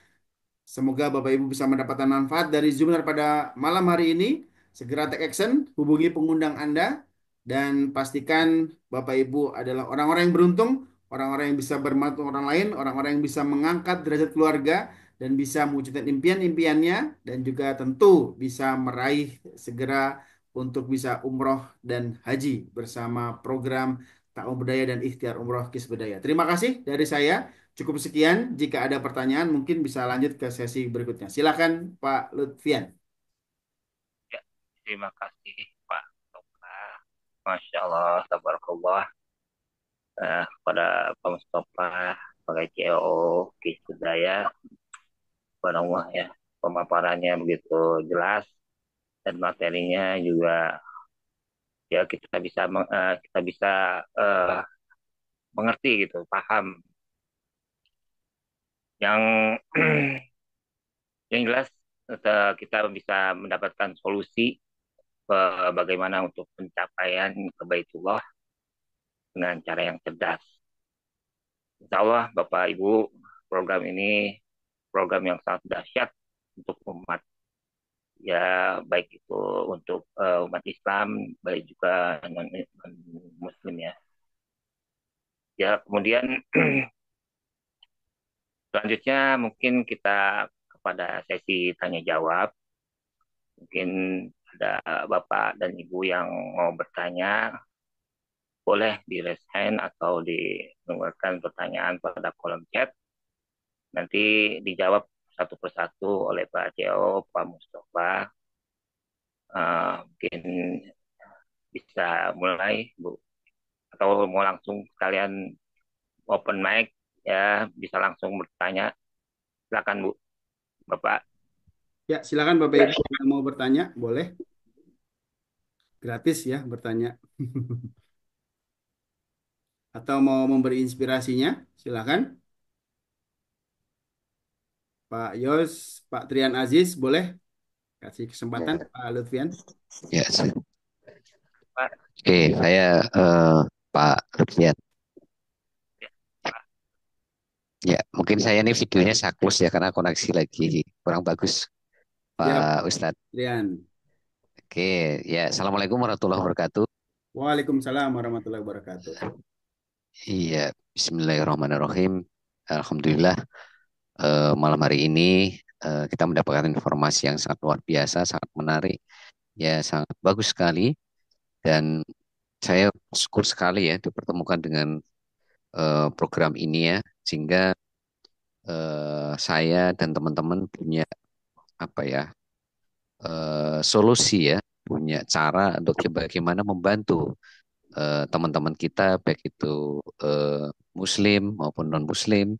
Semoga Bapak Ibu bisa mendapatkan manfaat dari Zoom pada malam hari ini. Segera take action, hubungi pengundang Anda, dan pastikan Bapak Ibu adalah orang-orang yang beruntung, orang-orang yang bisa bermanfaat orang lain, orang-orang yang bisa mengangkat derajat keluarga, dan bisa mewujudkan impian-impiannya, dan juga tentu bisa meraih segera untuk bisa umroh dan haji bersama program Takwa Budaya dan Ikhtiar Umroh Kis Budaya. Terima kasih dari saya. Cukup sekian. Jika ada pertanyaan, mungkin bisa lanjut ke sesi berikutnya. Silakan, Pak Lutfian. Ya, terima kasih Pak Mustafa. Masya Allah, tabarakallah. Kepada Pak Mustafa sebagai CEO KIS Budaya, subhanallah ya, pemaparannya begitu jelas dan materinya juga ya kita bisa eh, mengerti gitu, paham. Yang yang jelas kita bisa mendapatkan solusi bagaimana untuk pencapaian ke Baitullah dengan cara yang cerdas. Insya Allah Bapak Ibu, program ini program yang sangat dahsyat untuk umat, ya, baik itu untuk umat Islam, baik juga non Muslim, ya. Ya, kemudian selanjutnya mungkin kita kepada sesi tanya jawab. Mungkin ada Bapak dan Ibu yang mau bertanya, boleh di raise hand atau mengeluarkan pertanyaan pada kolom chat. Nanti dijawab satu persatu oleh Pak Ceo, Pak Mustafa. Mungkin bisa mulai, Bu. Atau mau langsung kalian open mic, ya, bisa langsung bertanya. Silakan, Bu. Bapak. Ya, silakan Bapak Ibu yang mau bertanya, boleh. Gratis ya bertanya. Atau mau memberi inspirasinya, silakan. Pak Yos, Pak Trian Aziz, boleh kasih kesempatan Ya, Pak Lutfian. ya. Pak. Oke, saya Pak Lutfian. Pak. Ya, mungkin saya ini videonya saklus ya karena koneksi lagi kurang bagus, Ya, Pak Ustadz. Trian. Oke, ya. Assalamualaikum warahmatullahi wabarakatuh. Waalaikumsalam warahmatullahi wabarakatuh. Iya, Bismillahirrahmanirrahim. Alhamdulillah, malam hari ini kita mendapatkan informasi yang sangat luar biasa, sangat menarik, ya, sangat bagus sekali. Dan saya syukur sekali ya dipertemukan dengan program ini ya, sehingga saya dan teman-teman punya apa ya, solusi ya, punya cara untuk bagaimana membantu teman-teman kita, baik itu Muslim maupun non-Muslim,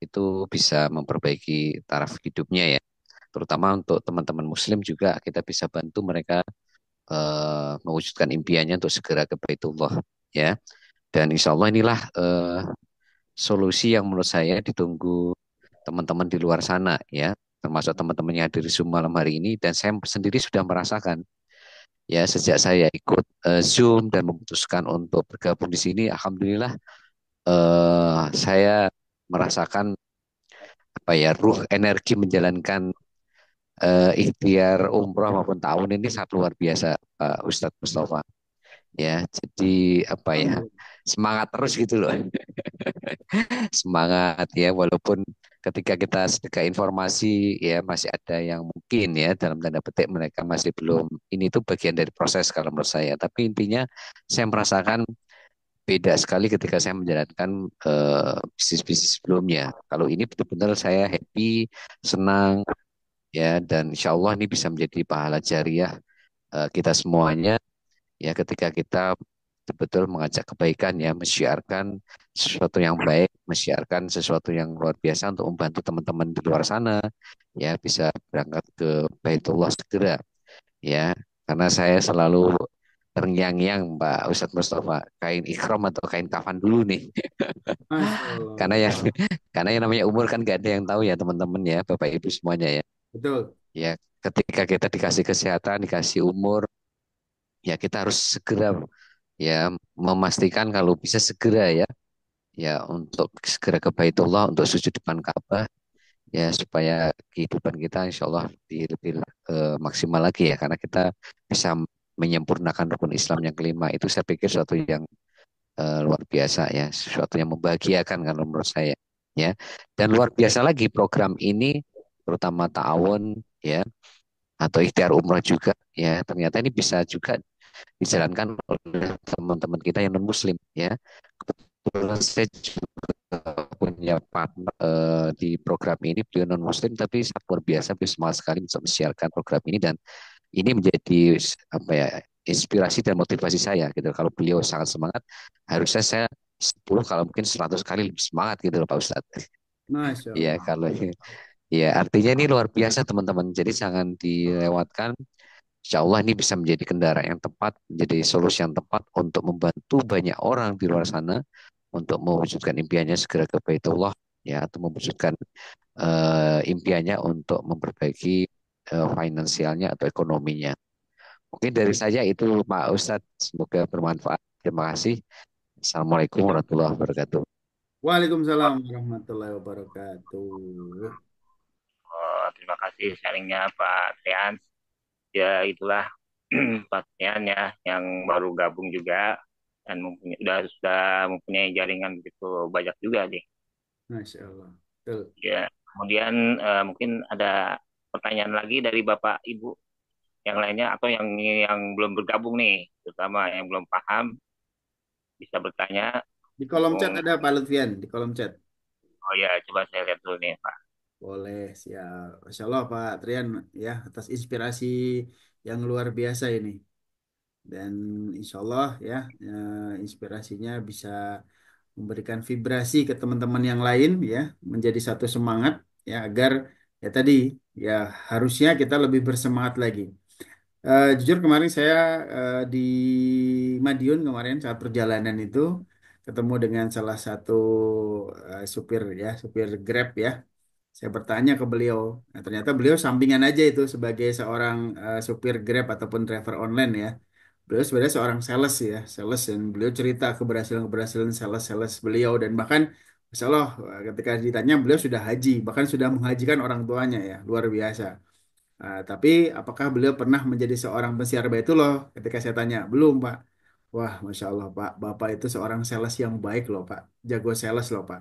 itu bisa memperbaiki taraf hidupnya ya. Terutama untuk teman-teman Muslim juga kita bisa bantu mereka mewujudkan impiannya untuk segera ke Baitullah ya. Dan insya Allah inilah solusi yang menurut saya ditunggu teman-teman di luar sana ya, termasuk teman-teman yang hadir di Zoom malam hari ini. Dan saya sendiri sudah merasakan ya sejak saya ikut Zoom dan memutuskan untuk bergabung di sini, alhamdulillah saya merasakan apa ya, ruh energi menjalankan ikhtiar umroh maupun tahun ini sangat luar biasa, Pak Ustadz Mustafa. Ya, jadi apa ya, semangat terus gitu loh. Semangat ya, walaupun ketika kita sedekah informasi ya masih ada yang mungkin ya dalam tanda petik mereka masih belum, ini tuh bagian dari proses kalau menurut saya. Tapi intinya saya merasakan beda sekali ketika saya menjalankan bisnis-bisnis sebelumnya. Kalau ini betul-betul saya happy, senang ya, dan insya Allah ini bisa menjadi pahala jariah kita semuanya ya, ketika kita betul-betul mengajak kebaikan ya, mensyiarkan sesuatu yang baik, mensyiarkan sesuatu yang luar biasa untuk membantu teman-teman di luar sana ya bisa berangkat ke Baitullah segera ya. Karena saya selalu terngiang-ngiang Pak Ustadz Mustafa, kain ikhram atau kain kafan dulu nih. Masya Allah. Karena yang karena yang namanya umur kan gak ada yang tahu ya teman-teman ya, Bapak Ibu semuanya ya. Betul. Ya, ketika kita dikasih kesehatan, dikasih umur, ya kita harus segera ya memastikan kalau bisa segera ya, ya untuk segera ke Baitullah untuk sujud depan Ka'bah ya, supaya kehidupan kita insya Allah lebih maksimal lagi ya, karena kita bisa menyempurnakan rukun Islam yang kelima. Itu saya pikir sesuatu yang luar biasa ya, sesuatu yang membahagiakan kalau menurut saya ya. Dan luar biasa lagi program ini, terutama ta'awun ya atau ikhtiar umrah juga ya, ternyata ini bisa juga dijalankan oleh teman-teman kita yang non Muslim ya. Kebetulan saya juga punya partner di program ini, beliau non Muslim tapi sangat luar biasa, beliau semangat sekali untuk mensiarkan program ini, dan ini menjadi apa ya, inspirasi dan motivasi saya gitu. Kalau beliau sangat semangat, harusnya saya 10 kalau mungkin 100 kali lebih semangat gitu loh Pak Ustadz. Masya Ya Allah. kalau ya artinya ini luar biasa teman-teman. Jadi jangan dilewatkan. Insya Allah ini bisa menjadi kendaraan yang tepat, menjadi solusi yang tepat untuk membantu banyak orang di luar sana untuk mewujudkan impiannya segera ke Baitullah ya, atau mewujudkan impiannya untuk memperbaiki finansialnya atau ekonominya. Mungkin dari saya itu Pak Ustadz, semoga bermanfaat. Terima kasih. Assalamualaikum warahmatullahi wabarakatuh. Waalaikumsalam warahmatullahi wabarakatuh. Terima kasih sharingnya Pak Trian. Ya itulah Pak Trian ya yang baru gabung juga dan sudah mempunyai jaringan begitu banyak juga deh. Masya Allah. Betul. Ya, kemudian mungkin ada pertanyaan lagi dari Bapak Ibu yang lainnya atau yang belum bergabung nih, terutama yang belum paham bisa bertanya. Di kolom chat Langsung, ada Pak Lutfian, di kolom chat. oh ya, coba saya lihat dulu nih Pak. Boleh, siap. Masya Allah Pak Trian ya atas inspirasi yang luar biasa ini. Dan insya Allah ya, inspirasinya bisa memberikan vibrasi ke teman-teman yang lain ya, menjadi satu semangat ya agar ya tadi ya harusnya kita lebih bersemangat lagi. Jujur kemarin saya di Madiun kemarin saat perjalanan itu ketemu dengan salah satu supir ya, supir Grab ya. Saya bertanya ke beliau, nah, ternyata beliau sampingan aja itu sebagai seorang supir Grab ataupun driver online ya. Beliau sebenarnya seorang sales ya, sales dan beliau cerita keberhasilan-keberhasilan sales-sales beliau dan bahkan Masya Allah ketika ditanya beliau sudah haji, bahkan sudah menghajikan orang tuanya ya, luar biasa. Tapi apakah beliau pernah menjadi seorang pensiar Baitullah? Ketika saya tanya, belum Pak. Wah, Masya Allah Pak, Bapak itu seorang sales yang baik loh Pak, jago sales loh Pak.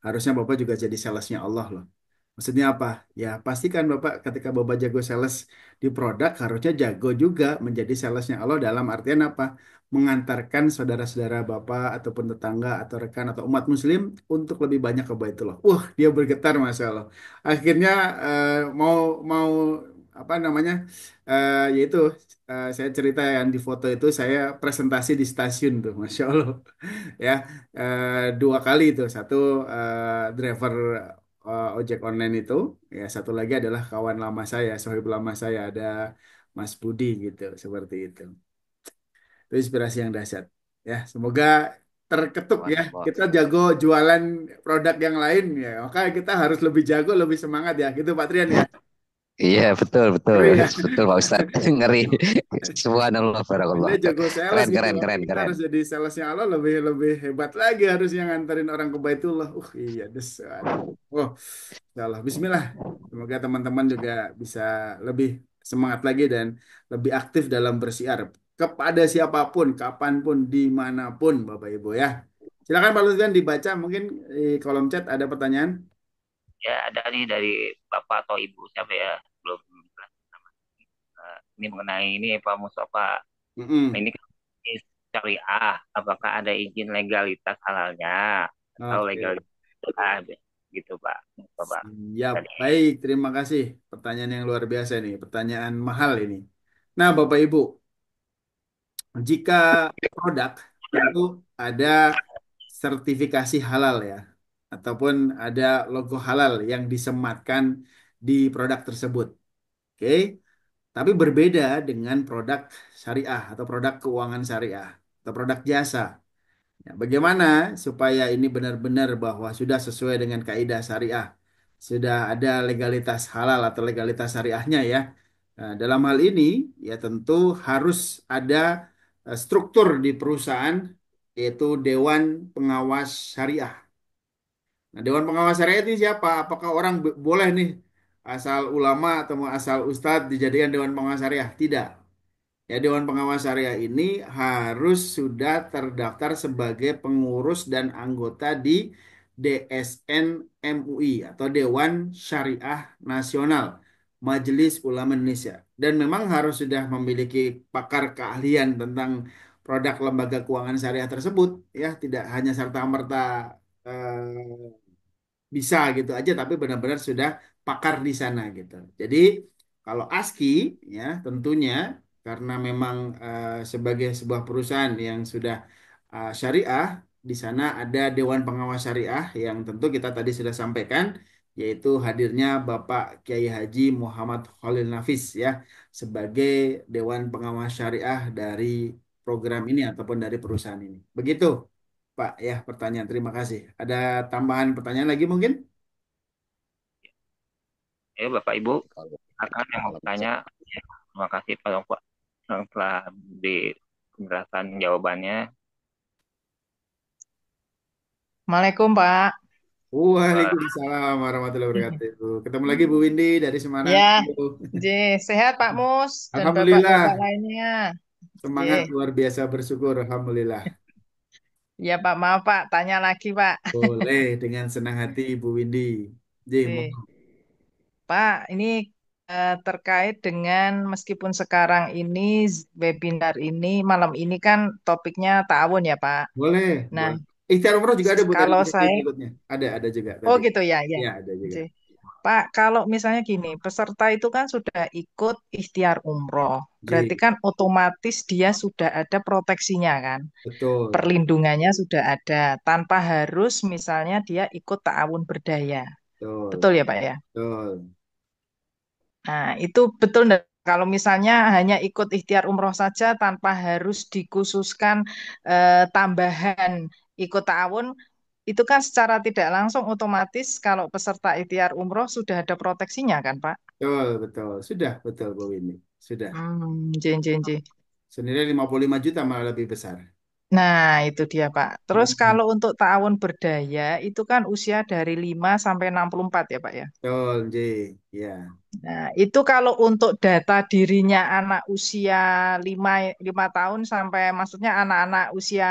Harusnya Bapak juga jadi salesnya Allah loh. Maksudnya apa? Ya pastikan Bapak ketika Bapak jago sales di produk harusnya jago juga menjadi salesnya Allah dalam artian apa? Mengantarkan saudara-saudara Bapak ataupun tetangga atau rekan atau umat muslim untuk lebih banyak ke Baitullah. Dia bergetar Masya Allah. Akhirnya mau mau apa namanya yaitu saya cerita yang di foto itu saya presentasi di stasiun tuh Masya Allah ya dua kali itu satu driver ojek online itu ya satu lagi adalah kawan lama saya sohib lama saya ada Mas Budi gitu seperti itu inspirasi yang dahsyat ya semoga terketuk ya Masya Allah. kita jago jualan produk yang lain ya maka kita harus lebih jago lebih semangat ya gitu Pak Trian ya Iya, betul, betul. ngeri ya Betul Pak Ustadz. Ngeri. Subhanallah, Anda barakallah. jago sales Keren, gitu keren, loh. keren, Kita keren. harus jadi salesnya Allah lebih lebih hebat lagi harusnya nganterin orang ke Baitullah. Iya, aduh. Oh, insyaallah. Bismillah. Semoga teman-teman juga bisa lebih semangat lagi dan lebih aktif dalam bersiar kepada siapapun, kapanpun, dimanapun, Bapak Ibu ya. Silakan Pak Lutfian dibaca mungkin di kolom chat ada pertanyaan. Ya ada nih dari Bapak atau Ibu siapa ya belum jelas nama. Ini mengenai ini Pak Mustafa. Nah, Mm-mm. ini kan syariah, apakah ada izin legalitas halalnya atau Oke. legalitas gitu Pak Mustafa. Siap, Tadi baik. Terima kasih. Pertanyaan yang luar biasa ini. Pertanyaan mahal ini. Nah, Bapak Ibu, jika produk tentu ada sertifikasi halal ya, ataupun ada logo halal yang disematkan di produk tersebut. Oke, tapi berbeda dengan produk syariah atau produk keuangan syariah atau produk jasa. Ya, bagaimana supaya ini benar-benar bahwa sudah sesuai dengan kaidah syariah, sudah ada legalitas halal atau legalitas syariahnya ya. Nah, dalam hal ini ya tentu harus ada struktur di perusahaan yaitu Dewan Pengawas Syariah. Nah, Dewan Pengawas Syariah ini siapa? Apakah orang boleh nih asal ulama atau asal ustadz dijadikan Dewan Pengawas Syariah? Tidak. Ya, Dewan Pengawas Syariah ini harus sudah terdaftar sebagai pengurus dan anggota di DSN MUI atau Dewan Syariah Nasional Majelis Ulama Indonesia. Dan memang harus sudah memiliki pakar keahlian tentang produk lembaga keuangan syariah tersebut. Ya, tidak hanya serta-merta bisa gitu aja tapi benar-benar sudah pakar di sana gitu. Jadi kalau ASKI ya tentunya karena memang sebagai sebuah perusahaan yang sudah syariah di sana ada Dewan Pengawas Syariah yang tentu kita tadi sudah sampaikan yaitu hadirnya Bapak Kiai Haji Muhammad Khalil Nafis ya sebagai Dewan Pengawas Syariah dari program ini ataupun dari perusahaan ini. Begitu. Pak, ya pertanyaan. Terima kasih. Ada tambahan pertanyaan lagi mungkin? ya Bapak Ibu Akan yang mau Kalau bisa. bertanya, terima kasih Pak Longko yang telah dijelaskan jawabannya. Assalamualaikum, Pak. Wah, Waalaikumsalam warahmatullahi wabarakatuh. Ketemu lagi Bu Windy dari Semarang. Ya, Halo. J, sehat Pak Mus dan bapak-bapak Alhamdulillah, lainnya. J, semangat luar biasa bersyukur. Alhamdulillah. ya Pak, maaf Pak, tanya lagi Pak. Boleh dengan senang hati Bu Windy. J, J, mohon. Pak, ini terkait dengan meskipun sekarang ini webinar ini malam ini kan topiknya ta'awun ya Pak. Boleh, Nah, boleh. Ikhtiar umroh juga ada Bu tadi kalau sesi saya, berikutnya. Ada juga oh tadi. gitu ya, ya. Ya, ada J. juga. Pak, kalau misalnya gini, peserta itu kan sudah ikut ikhtiar umroh, berarti J, kan otomatis dia sudah ada proteksinya kan, betul, perlindungannya sudah ada, tanpa harus misalnya dia ikut ta'awun berdaya. Betul betul, ya Pak ya? betul. Nah, itu betul nggak? Kalau misalnya hanya ikut ikhtiar umroh saja tanpa harus dikhususkan tambahan ikut ta'awun, itu kan secara tidak langsung otomatis kalau peserta ikhtiar umroh sudah ada proteksinya kan Pak? Betul, betul. Sudah, betul Bu Windy. Sudah. J, J, J. Senilai 55 juta malah lebih besar. Nah, itu dia, Pak. Terus Mm-mm. kalau untuk ta'awun berdaya, itu kan usia dari 5 sampai 64 ya, Pak ya. Betul, J. Ya. Nah, itu kalau untuk data dirinya anak usia 5 5 tahun sampai maksudnya anak-anak usia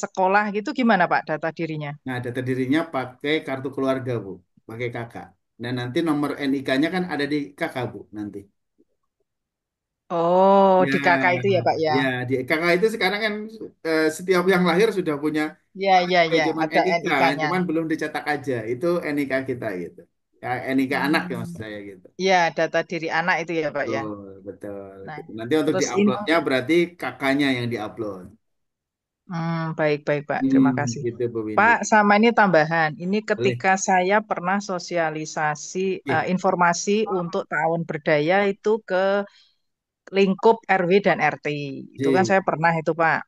sekolah gitu gimana, Pak, data dirinya? Nah, data dirinya pakai kartu keluarga, Bu. Pakai kakak. Dan nanti nomor NIK-nya kan ada di kakak, Bu, nanti. Oh, Ya, di kakak itu ya, Pak ya. ya, di kakak itu sekarang kan setiap yang lahir sudah punya Ya, ya, ya, cuman ada NIK, NIK-nya. cuman belum dicetak aja. Itu NIK kita gitu. Ya, NIK anak ya Hmm. maksud saya gitu. Ya, data diri anak itu ya, Pak ya. Betul, betul. Nah, Nanti untuk terus ini, diuploadnya berarti kakaknya yang diupload. baik, baik, Pak. Terima kasih. Gitu Bu Windy. Pak, sama ini tambahan. Ini Boleh. ketika saya pernah sosialisasi Iya. informasi untuk ta'awun berdaya itu ke lingkup RW dan RT. Itu kan J. saya pernah itu, Pak.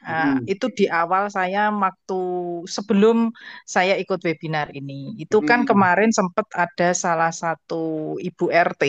Mm-mm. Itu di awal saya waktu sebelum saya ikut webinar ini. Itu kan Mm-mm. kemarin sempat ada salah satu ibu RT.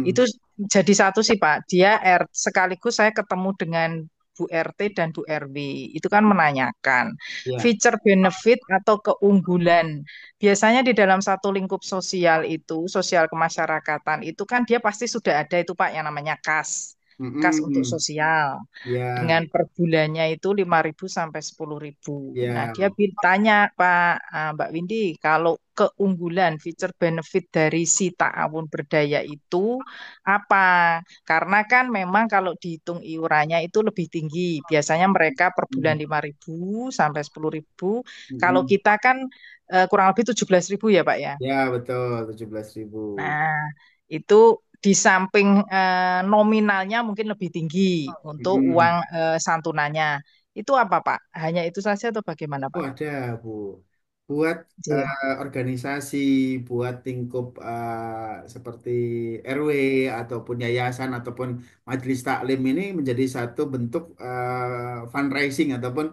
Itu Mm-mm. jadi satu sih, Pak. Dia sekaligus saya ketemu dengan Bu RT dan Bu RW. Itu kan menanyakan Ya. feature benefit atau keunggulan. Biasanya di dalam satu lingkup sosial itu, sosial kemasyarakatan itu kan dia pasti sudah ada itu Pak yang namanya kas. Kas untuk Mm-mm. sosial Ya. dengan per bulannya itu 5.000 sampai 10.000. Nah, Ya. dia tanya Pak Mbak Windy, kalau keunggulan feature benefit dari si ta'awun berdaya itu apa? Karena kan memang kalau dihitung iurannya itu lebih tinggi. Biasanya mereka per bulan Mm. 5.000 sampai 10.000. Kalau Mm-mm. kita kan kurang lebih 17.000 ya Pak ya. Ya, betul. 17.000. Nah, itu di samping nominalnya mungkin lebih tinggi untuk uang Mm-mm. santunannya. Itu apa, Pak? Hanya itu saja atau bagaimana, Oh, Pak? ada, Bu. Buat Iya. organisasi, buat lingkup seperti RW ataupun yayasan ataupun majelis taklim ini menjadi satu bentuk fundraising ataupun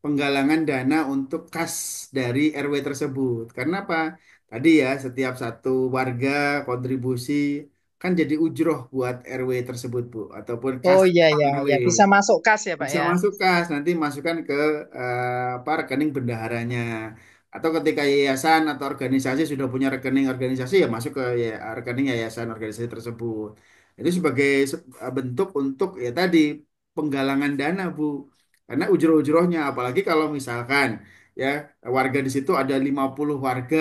penggalangan dana untuk kas dari RW tersebut. Karena apa? Tadi ya, setiap satu warga kontribusi kan jadi ujroh buat RW tersebut, Bu, ataupun Oh kas iya ya, RW. ya bisa masuk kas ya, Pak Bisa ya. masuk kas, nanti masukkan ke apa rekening bendaharanya. Atau ketika yayasan atau organisasi sudah punya rekening organisasi ya masuk ke rekening yayasan organisasi tersebut. Itu sebagai bentuk untuk ya tadi penggalangan dana, Bu. Karena ujroh-ujrohnya apalagi kalau misalkan ya warga di situ ada 50 warga.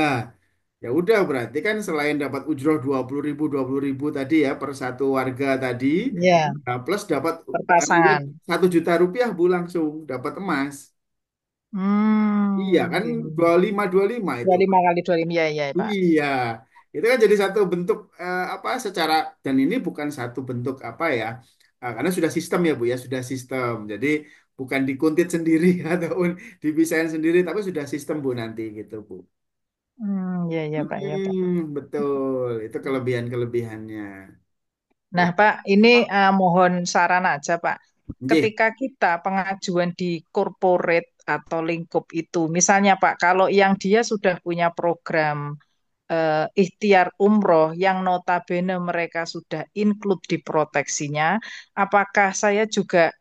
Ya udah berarti kan selain dapat ujroh 20.000 tadi ya per satu warga tadi, Iya, nah, plus dapat uang perpasangan. 1 juta rupiah Bu langsung dapat emas. Iya kan Iya, iya. 25 Dua itu. lima kali 25 ya, ya, Pak. Iya. Itu kan jadi satu bentuk apa secara dan ini bukan satu bentuk apa ya. Karena sudah sistem ya Bu ya, sudah sistem. Jadi bukan dikuntit sendiri ataupun dipisahin sendiri tapi sudah sistem Bu nanti gitu Bu. Iya, iya, Pak, ya, Pak. Betul. Itu kelebihan-kelebihannya. Nah, Ya. Pak, ini mohon saran aja, Pak. Nggih. Ketika kita pengajuan di corporate atau lingkup itu, misalnya Pak, kalau yang dia sudah punya program ikhtiar umroh yang notabene mereka sudah include di proteksinya, apakah saya juga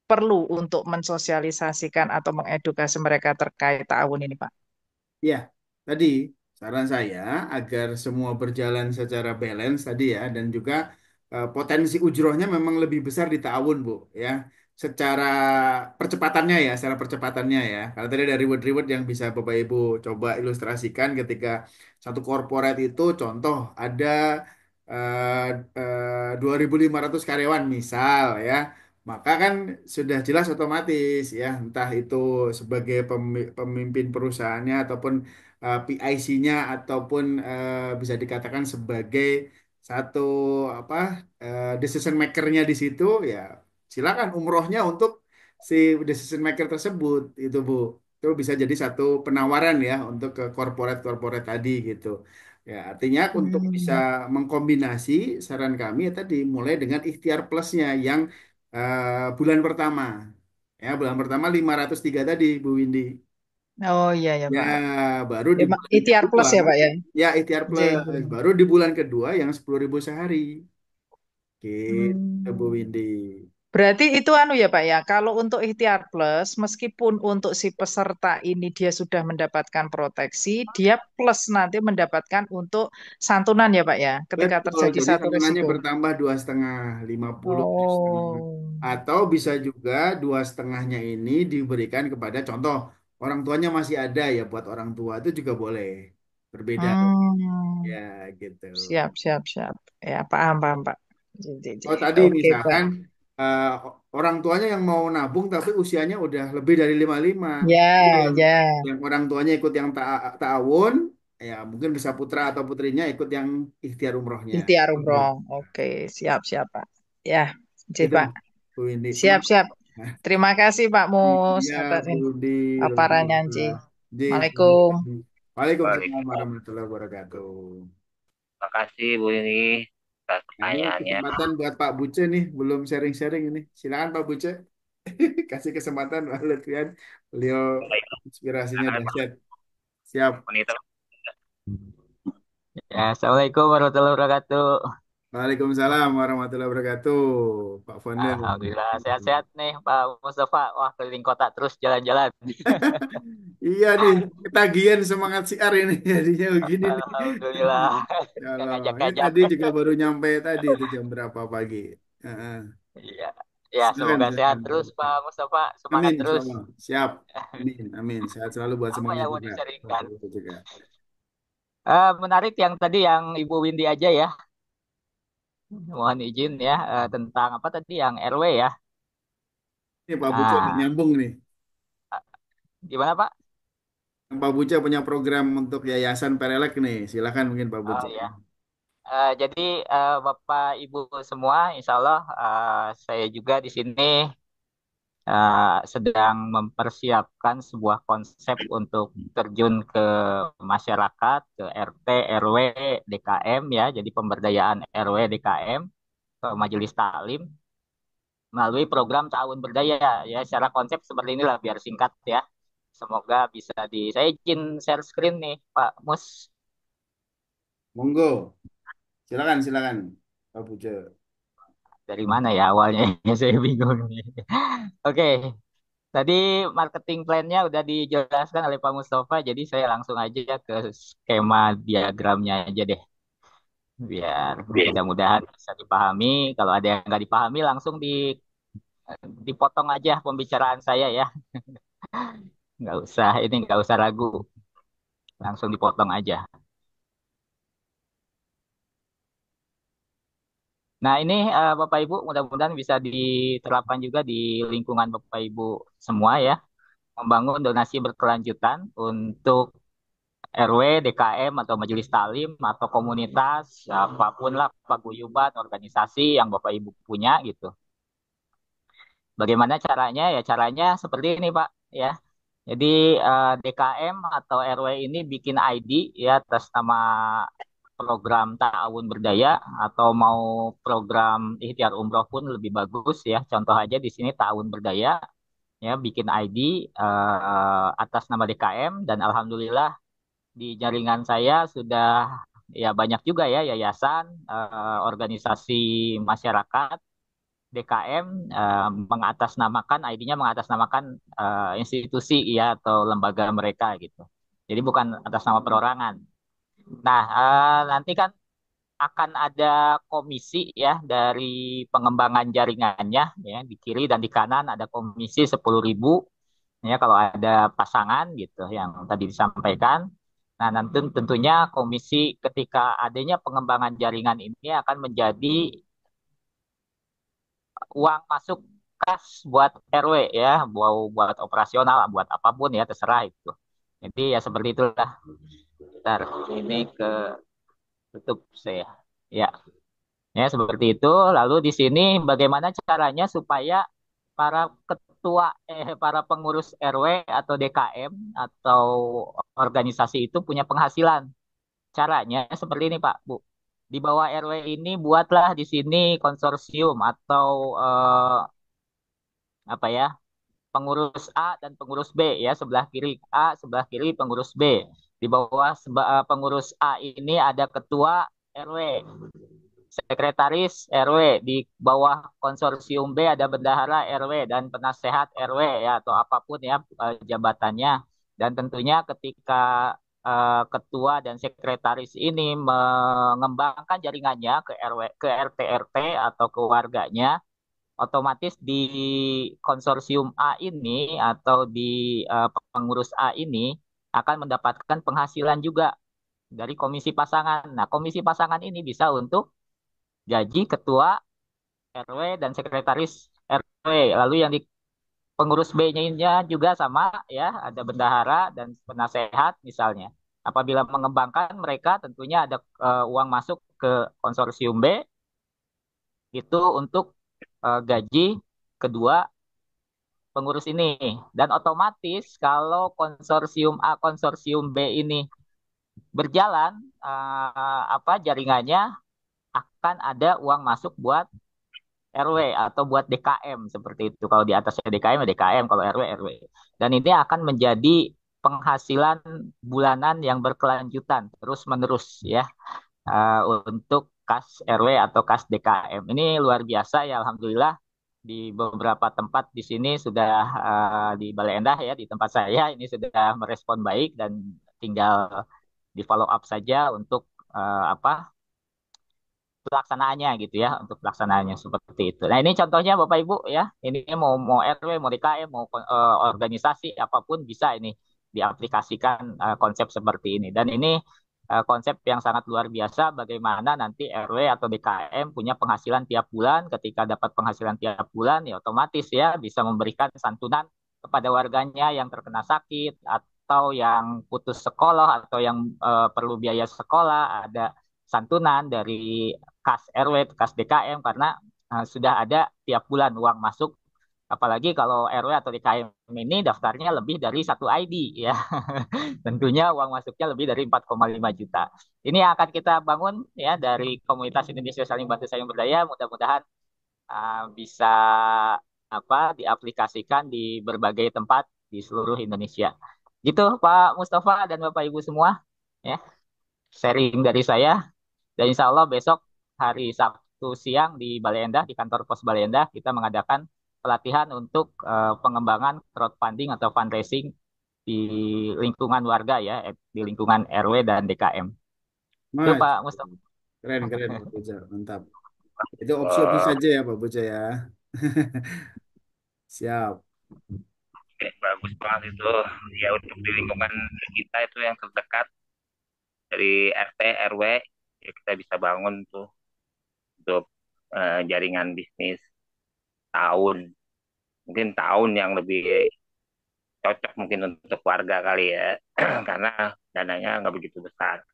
perlu untuk mensosialisasikan atau mengedukasi mereka terkait ta'awun ini, Pak? Ya, tadi saran saya agar semua berjalan secara balance tadi ya, dan juga potensi ujrohnya memang lebih besar di ta'awun, Bu, ya. Secara secara percepatannya ya. Kalau tadi ada reward-reward yang bisa Bapak Ibu coba ilustrasikan ketika satu corporate itu, contoh ada 2.500 karyawan misal ya. Maka kan sudah jelas otomatis ya, entah itu sebagai pemimpin perusahaannya ataupun PIC-nya ataupun bisa dikatakan sebagai satu apa decision maker-nya di situ ya, silakan umrohnya untuk si decision maker tersebut itu Bu. Itu bisa jadi satu penawaran ya untuk ke corporate-corporate tadi gitu. Ya, artinya untuk bisa Hmm. mengkombinasi saran kami ya tadi mulai dengan ikhtiar plusnya yang bulan pertama. Ya, bulan pertama 503 tadi, Bu Windy. Oh iya ya Ya, Pak. baru di bulan Ikhtiar kedua, plus ya Pak ya. ya ikhtiar J. plus. Baru di bulan kedua yang 10.000 sehari. Gitu, Bu Hmm. Windy. Berarti itu anu ya Pak ya, kalau untuk ikhtiar plus, meskipun untuk si peserta ini dia sudah mendapatkan proteksi, dia plus nanti mendapatkan untuk santunan ya Pak ya, ketika Betul, terjadi jadi satu santunannya resiko. bertambah 2,5, 50 2,5. Oh. Atau bisa juga 2,5-nya ini diberikan kepada contoh orang tuanya masih ada ya, buat orang tua itu juga boleh. Berbeda, ya Hmm. gitu. Siap, siap, siap. Ya, paham, paham, Pak. Oh tadi Oke, Pak. misalkan eh, orang tuanya yang mau nabung tapi usianya udah lebih dari 55. Itu Ya, ya. yang orang tuanya ikut yang ta'awun, ya mungkin bisa putra atau putrinya ikut yang ikhtiar umrohnya. Ikhtiar umroh. Oke, siap, siap, Pak. Ya, Itu Pak. Bu Windy. Siap, siap. Nah, Terima kasih, Pak Mus, iya atas Bu Windy, luar paparannya, Ci. biasa. Ji, Assalamualaikum. Waalaikumsalam Waalaikumsalam. warahmatullahi wabarakatuh. Terima kasih Bu ini atas Nah, ini pertanyaannya. kesempatan buat Pak Buce nih, belum sharing-sharing ini. Silakan Pak Buce. Kasih kesempatan Pak Lutfian. Beliau Baik, inspirasinya silakan, Pak dahsyat. Siap. Monitor. Ya, Assalamualaikum warahmatullahi wabarakatuh. Waalaikumsalam warahmatullahi wabarakatuh. Pak Founder. Alhamdulillah sehat-sehat nih Pak Mustafa. Wah, keliling kota terus jalan-jalan. Iya nih, ketagihan semangat siar ini jadinya begini nih. Alhamdulillah. Ya Nggak Allah, ini ngajak-ngajak. tadi juga baru nyampe tadi itu jam berapa pagi. Heeh. Iya. Ya, Silakan, semoga sehat silakan. terus Pak Mustafa. Semangat Amin, insya terus. Allah. Siap. Amin, amin. Sehat selalu buat Apa semuanya yang mau juga. Buat disaringkan? itu juga. Menarik yang tadi yang Ibu Windy aja ya. Mohon izin ya tentang apa tadi yang RW ya. Ini Pak Buce nih, Nah, nyambung nih. gimana Pak? Pak Buce punya program untuk Yayasan Perelek nih. Silakan mungkin Pak Oh Buce. ya. Jadi Bapak Ibu semua, Insya Allah saya juga di sini sedang mempersiapkan sebuah konsep untuk terjun ke masyarakat, ke RT, RW, DKM ya, jadi pemberdayaan RW, DKM, ke Majelis Taklim melalui program Ta'awun Berdaya ya. Secara konsep seperti inilah biar singkat ya. Semoga bisa saya izin share screen nih Pak Mus. Monggo. Silakan, silakan. Pak Buce. Dari mana ya awalnya? Saya bingung nih. Oke, tadi marketing plan-nya udah dijelaskan oleh Pak Mustafa, jadi saya langsung aja ke skema diagramnya aja deh, biar mudah-mudahan bisa dipahami. Kalau ada yang nggak dipahami, langsung dipotong aja pembicaraan saya ya, nggak usah ragu, langsung dipotong aja. Nah ini Bapak Ibu mudah-mudahan bisa diterapkan juga di lingkungan Bapak Ibu semua ya, membangun donasi berkelanjutan untuk RW, DKM atau majelis taklim atau komunitas apapun lah paguyuban organisasi yang Bapak Ibu punya gitu. Bagaimana caranya? Ya caranya seperti ini Pak ya. Jadi DKM atau RW ini bikin ID ya atas nama program Ta'awun Berdaya atau mau program ikhtiar umroh pun lebih bagus ya. Contoh aja di sini Ta'awun Berdaya ya bikin ID atas nama DKM dan alhamdulillah di jaringan saya sudah ya banyak juga ya yayasan, organisasi masyarakat, DKM mengatasnamakan ID-nya mengatasnamakan institusi ya atau lembaga mereka gitu. Jadi bukan atas nama perorangan. Nah, nanti kan akan ada komisi ya dari pengembangan jaringannya ya di kiri dan di kanan ada komisi 10.000 ya kalau ada pasangan gitu yang tadi disampaikan. Nah, nanti tentunya komisi ketika adanya pengembangan jaringan ini akan menjadi uang masuk kas buat RW ya, buat operasional, buat apapun ya terserah itu. Jadi ya seperti itulah. Bentar, ini ke tutup saya. Ya, ya seperti itu. Lalu di sini bagaimana caranya supaya para para pengurus RW atau DKM atau organisasi itu punya penghasilan. Caranya seperti ini Pak, Bu. Di bawah RW ini buatlah di sini konsorsium atau apa ya, pengurus A dan pengurus B ya, sebelah kiri A, sebelah kiri pengurus B. Di bawah pengurus A ini ada ketua RW, sekretaris RW, di bawah konsorsium B ada bendahara RW dan penasehat RW ya atau apapun ya jabatannya. Dan tentunya ketika ketua dan sekretaris ini mengembangkan jaringannya ke RW, ke RT RT atau ke warganya, otomatis di konsorsium A ini atau di pengurus A ini akan mendapatkan penghasilan juga dari komisi pasangan. Nah, komisi pasangan ini bisa untuk gaji ketua RW dan sekretaris RW. Lalu yang di pengurus B-nya juga sama ya, ada bendahara dan penasehat misalnya. Apabila mengembangkan mereka tentunya ada uang masuk ke konsorsium B itu untuk gaji kedua pengurus ini. Dan otomatis kalau konsorsium A, konsorsium B ini berjalan jaringannya akan ada uang masuk buat RW atau buat DKM seperti itu. Kalau di atasnya DKM ya DKM, kalau RW RW. Dan ini akan menjadi penghasilan bulanan yang berkelanjutan terus menerus ya untuk kas RW atau kas DKM. Ini luar biasa ya Alhamdulillah di beberapa tempat di sini sudah di Bale Endah ya di tempat saya ini sudah merespon baik dan tinggal di follow up saja untuk pelaksanaannya gitu ya untuk pelaksanaannya seperti itu. Nah ini contohnya Bapak Ibu ya ini mau mau RW mau DKM mau organisasi apapun bisa ini diaplikasikan konsep seperti ini dan ini konsep yang sangat luar biasa bagaimana nanti RW atau DKM punya penghasilan tiap bulan ketika dapat penghasilan tiap bulan ya otomatis ya bisa memberikan santunan kepada warganya yang terkena sakit atau yang putus sekolah atau yang perlu biaya sekolah ada santunan dari kas RW, kas DKM karena sudah ada tiap bulan uang masuk. Apalagi kalau RW atau DKM ini daftarnya lebih dari satu ID ya. Tentunya uang masuknya lebih dari 4,5 juta. Ini yang akan kita bangun ya dari komunitas Indonesia Saling Bantu Saling Berdaya. Mudah-mudahan bisa diaplikasikan di berbagai tempat di seluruh Indonesia. Gitu Pak Mustafa dan Bapak Ibu semua ya. Sharing dari saya. Dan insya Allah besok hari Sabtu siang di Bale Endah, di kantor pos Bale Endah, kita mengadakan pelatihan untuk pengembangan crowdfunding atau fundraising di lingkungan warga ya, di lingkungan RW dan DKM. Itu Mas, Pak Mustafa. keren keren Pak Boja, mantap. Itu opsi-opsi saja ya Pak Boja ya. Siap. Oke, bagus banget itu. Ya untuk di lingkungan kita itu yang terdekat dari RT RW ya kita bisa bangun tuh untuk jaringan bisnis tahun mungkin tahun yang lebih cocok mungkin untuk warga kali ya karena dananya nggak begitu besar.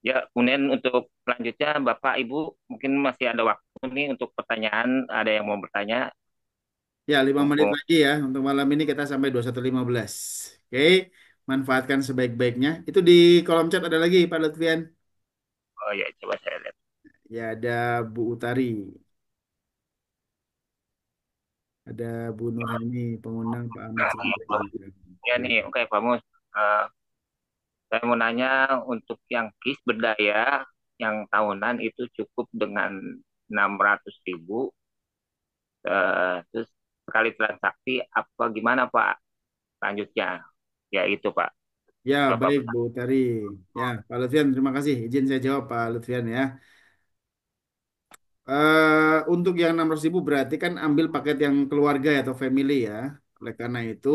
Ya, kemudian untuk selanjutnya Bapak Ibu mungkin masih ada waktu nih untuk pertanyaan. Ada yang mau bertanya? Ya, 5 menit Mumpung, lagi ya. Untuk malam ini kita sampai 21.15. Oke, manfaatkan sebaik-baiknya. Itu di kolom chat ada lagi Pak Lutfian. oh ya coba saya lihat. Ya, ada Bu Utari. Ada Bu Nurhani, pengundang Pak Ahmad Sadiq. Ya nih, oke Pak Mus. Saya mau nanya untuk yang KIS berdaya yang tahunan itu cukup dengan 600.000, terus sekali transaksi apa gimana Pak lanjutnya? Ya itu Pak. Ya, Berapa baik besar? Bu Tari. Ya, Pak Lutfian, terima kasih. Izin saya jawab Pak Lutfian ya. Untuk yang 600.000 berarti kan ambil paket yang keluarga ya, atau family ya. Oleh karena itu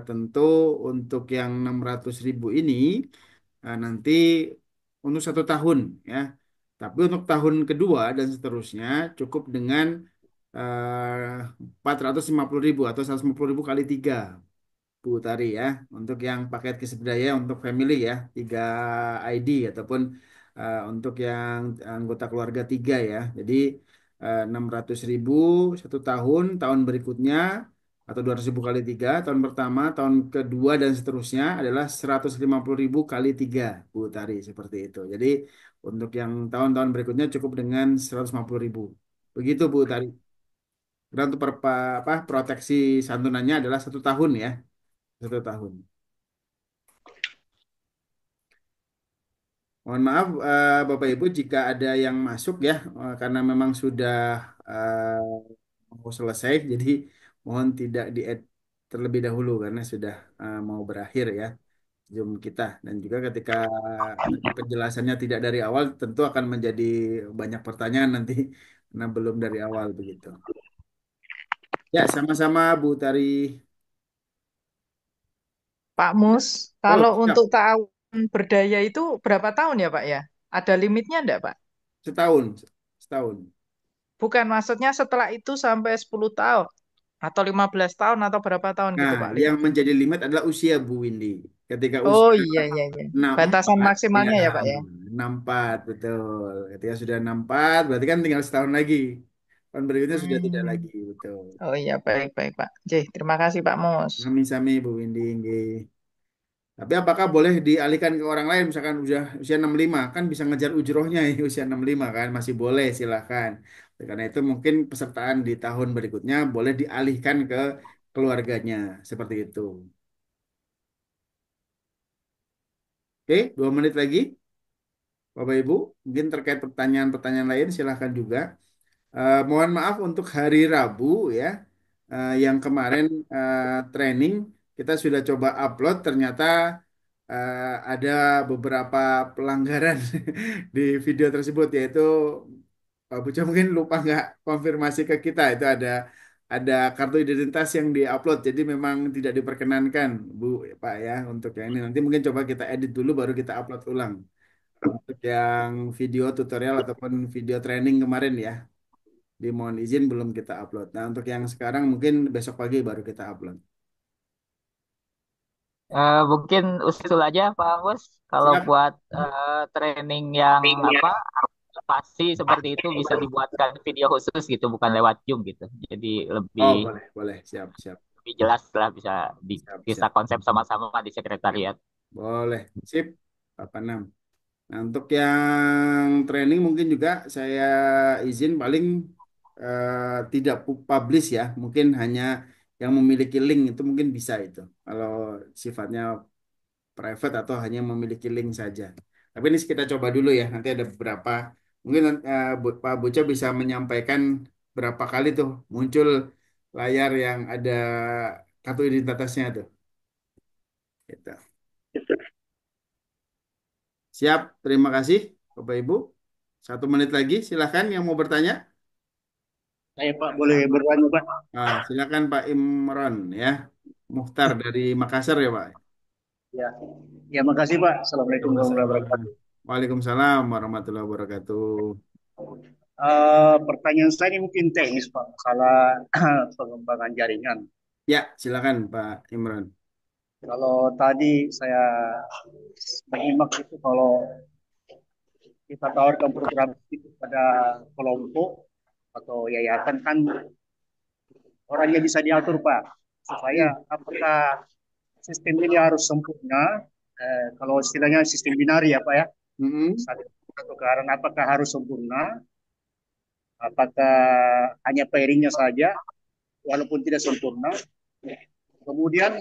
tentu untuk yang 600.000 ini nanti untuk 1 tahun ya. Tapi untuk tahun kedua dan seterusnya cukup dengan 450.000 atau 150.000 kali 3. Bu Tari ya, untuk yang paket keseberaya untuk family ya, 3 ID ataupun untuk yang anggota keluarga 3 ya. Jadi 600.000 1 tahun, tahun berikutnya atau 200.000 kali 3, tahun pertama, tahun kedua dan seterusnya adalah 150.000 kali 3, Bu Tari seperti itu. Jadi untuk yang tahun-tahun berikutnya cukup dengan 150.000. Begitu Bu Tari. Dan untuk proteksi santunannya adalah 1 tahun ya. 1 tahun. Mohon maaf Bapak Ibu jika ada yang masuk ya karena memang sudah mau selesai jadi mohon tidak di-add terlebih dahulu karena sudah mau berakhir ya Zoom kita dan juga ketika tadi penjelasannya tidak dari awal tentu akan menjadi banyak pertanyaan nanti karena belum dari awal begitu. Ya, sama-sama Bu Tari. Pak Mus, Oh, kalau siap. untuk tahun berdaya itu berapa tahun ya Pak ya? Ada limitnya enggak Pak? Setahun. Setahun. Bukan, maksudnya setelah itu sampai 10 tahun atau 15 tahun atau berapa tahun Nah, gitu Pak yang limitnya? menjadi limit adalah usia Bu Windy. Ketika Oh usia iya iya iya. Batasan 64, ya maksimalnya ya Pak ya. 64 betul. Ketika sudah 64, berarti kan tinggal setahun lagi. Tahun berikutnya sudah tidak Hmm. lagi, betul. Oh iya baik baik Pak. Jih, terima kasih Pak Mus. Sami-sami Bu Windy, nggih. Tapi apakah boleh dialihkan ke orang lain, misalkan usia usia 65, kan bisa ngejar ujrohnya ya, usia 65 kan, masih boleh silahkan. Oleh karena itu mungkin pesertaan di tahun berikutnya boleh dialihkan ke keluarganya, seperti itu. Oke, 2 menit lagi. Bapak Ibu, mungkin terkait pertanyaan-pertanyaan lain silahkan juga. Mohon maaf untuk hari Rabu ya, yang kemarin training kita sudah coba upload, ternyata ada beberapa pelanggaran di video tersebut, yaitu Pak Buco mungkin lupa nggak konfirmasi ke kita itu ada kartu identitas yang diupload, jadi memang tidak diperkenankan Bu Pak ya untuk yang ini. Nanti mungkin coba kita edit dulu baru kita upload ulang. Untuk yang video tutorial ataupun video training kemarin ya, dimohon izin belum kita upload. Nah, untuk yang sekarang mungkin besok pagi baru kita upload. Mungkin usul aja Pak Mus, kalau Siap. buat training yang apa pasti seperti itu bisa dibuatkan video khusus gitu, bukan lewat Zoom gitu. Jadi Oh, lebih boleh, boleh. Siap, siap. lebih jelas lah, bisa Siap, bisa siap. konsep sama-sama di sekretariat. Boleh. Sip. 86. Nah, untuk yang training mungkin juga saya izin paling tidak publish ya. Mungkin hanya yang memiliki link itu mungkin bisa itu. Kalau sifatnya private atau hanya memiliki link saja. Tapi ini kita coba dulu ya. Nanti ada beberapa. Mungkin Pak Buca bisa menyampaikan berapa kali tuh muncul layar yang ada kartu identitasnya tuh. Gitu. Siap. Terima kasih Bapak Ibu. 1 menit lagi. Silahkan yang mau bertanya. Saya Pak boleh bertanya Pak? Silakan Pak Imron ya. Muhtar dari Makassar ya Pak. Ya, ya makasih Pak. Assalamualaikum warahmatullahi Sama-sama. wabarakatuh. Waalaikumsalam warahmatullahi wabarakatuh. Pertanyaan saya ini mungkin teknis Pak, masalah pengembangan jaringan. Ya, silakan Pak Imron. Kalau tadi saya menyimak itu kalau kita tawarkan program itu pada kelompok atau yayasan kan orangnya bisa diatur Pak, supaya Hmm. apakah sistem ini harus sempurna, kalau istilahnya sistem binari ya Pak ya, Mm-mm. satu kearan apakah harus sempurna, apakah hanya pairingnya saja walaupun tidak sempurna. Kemudian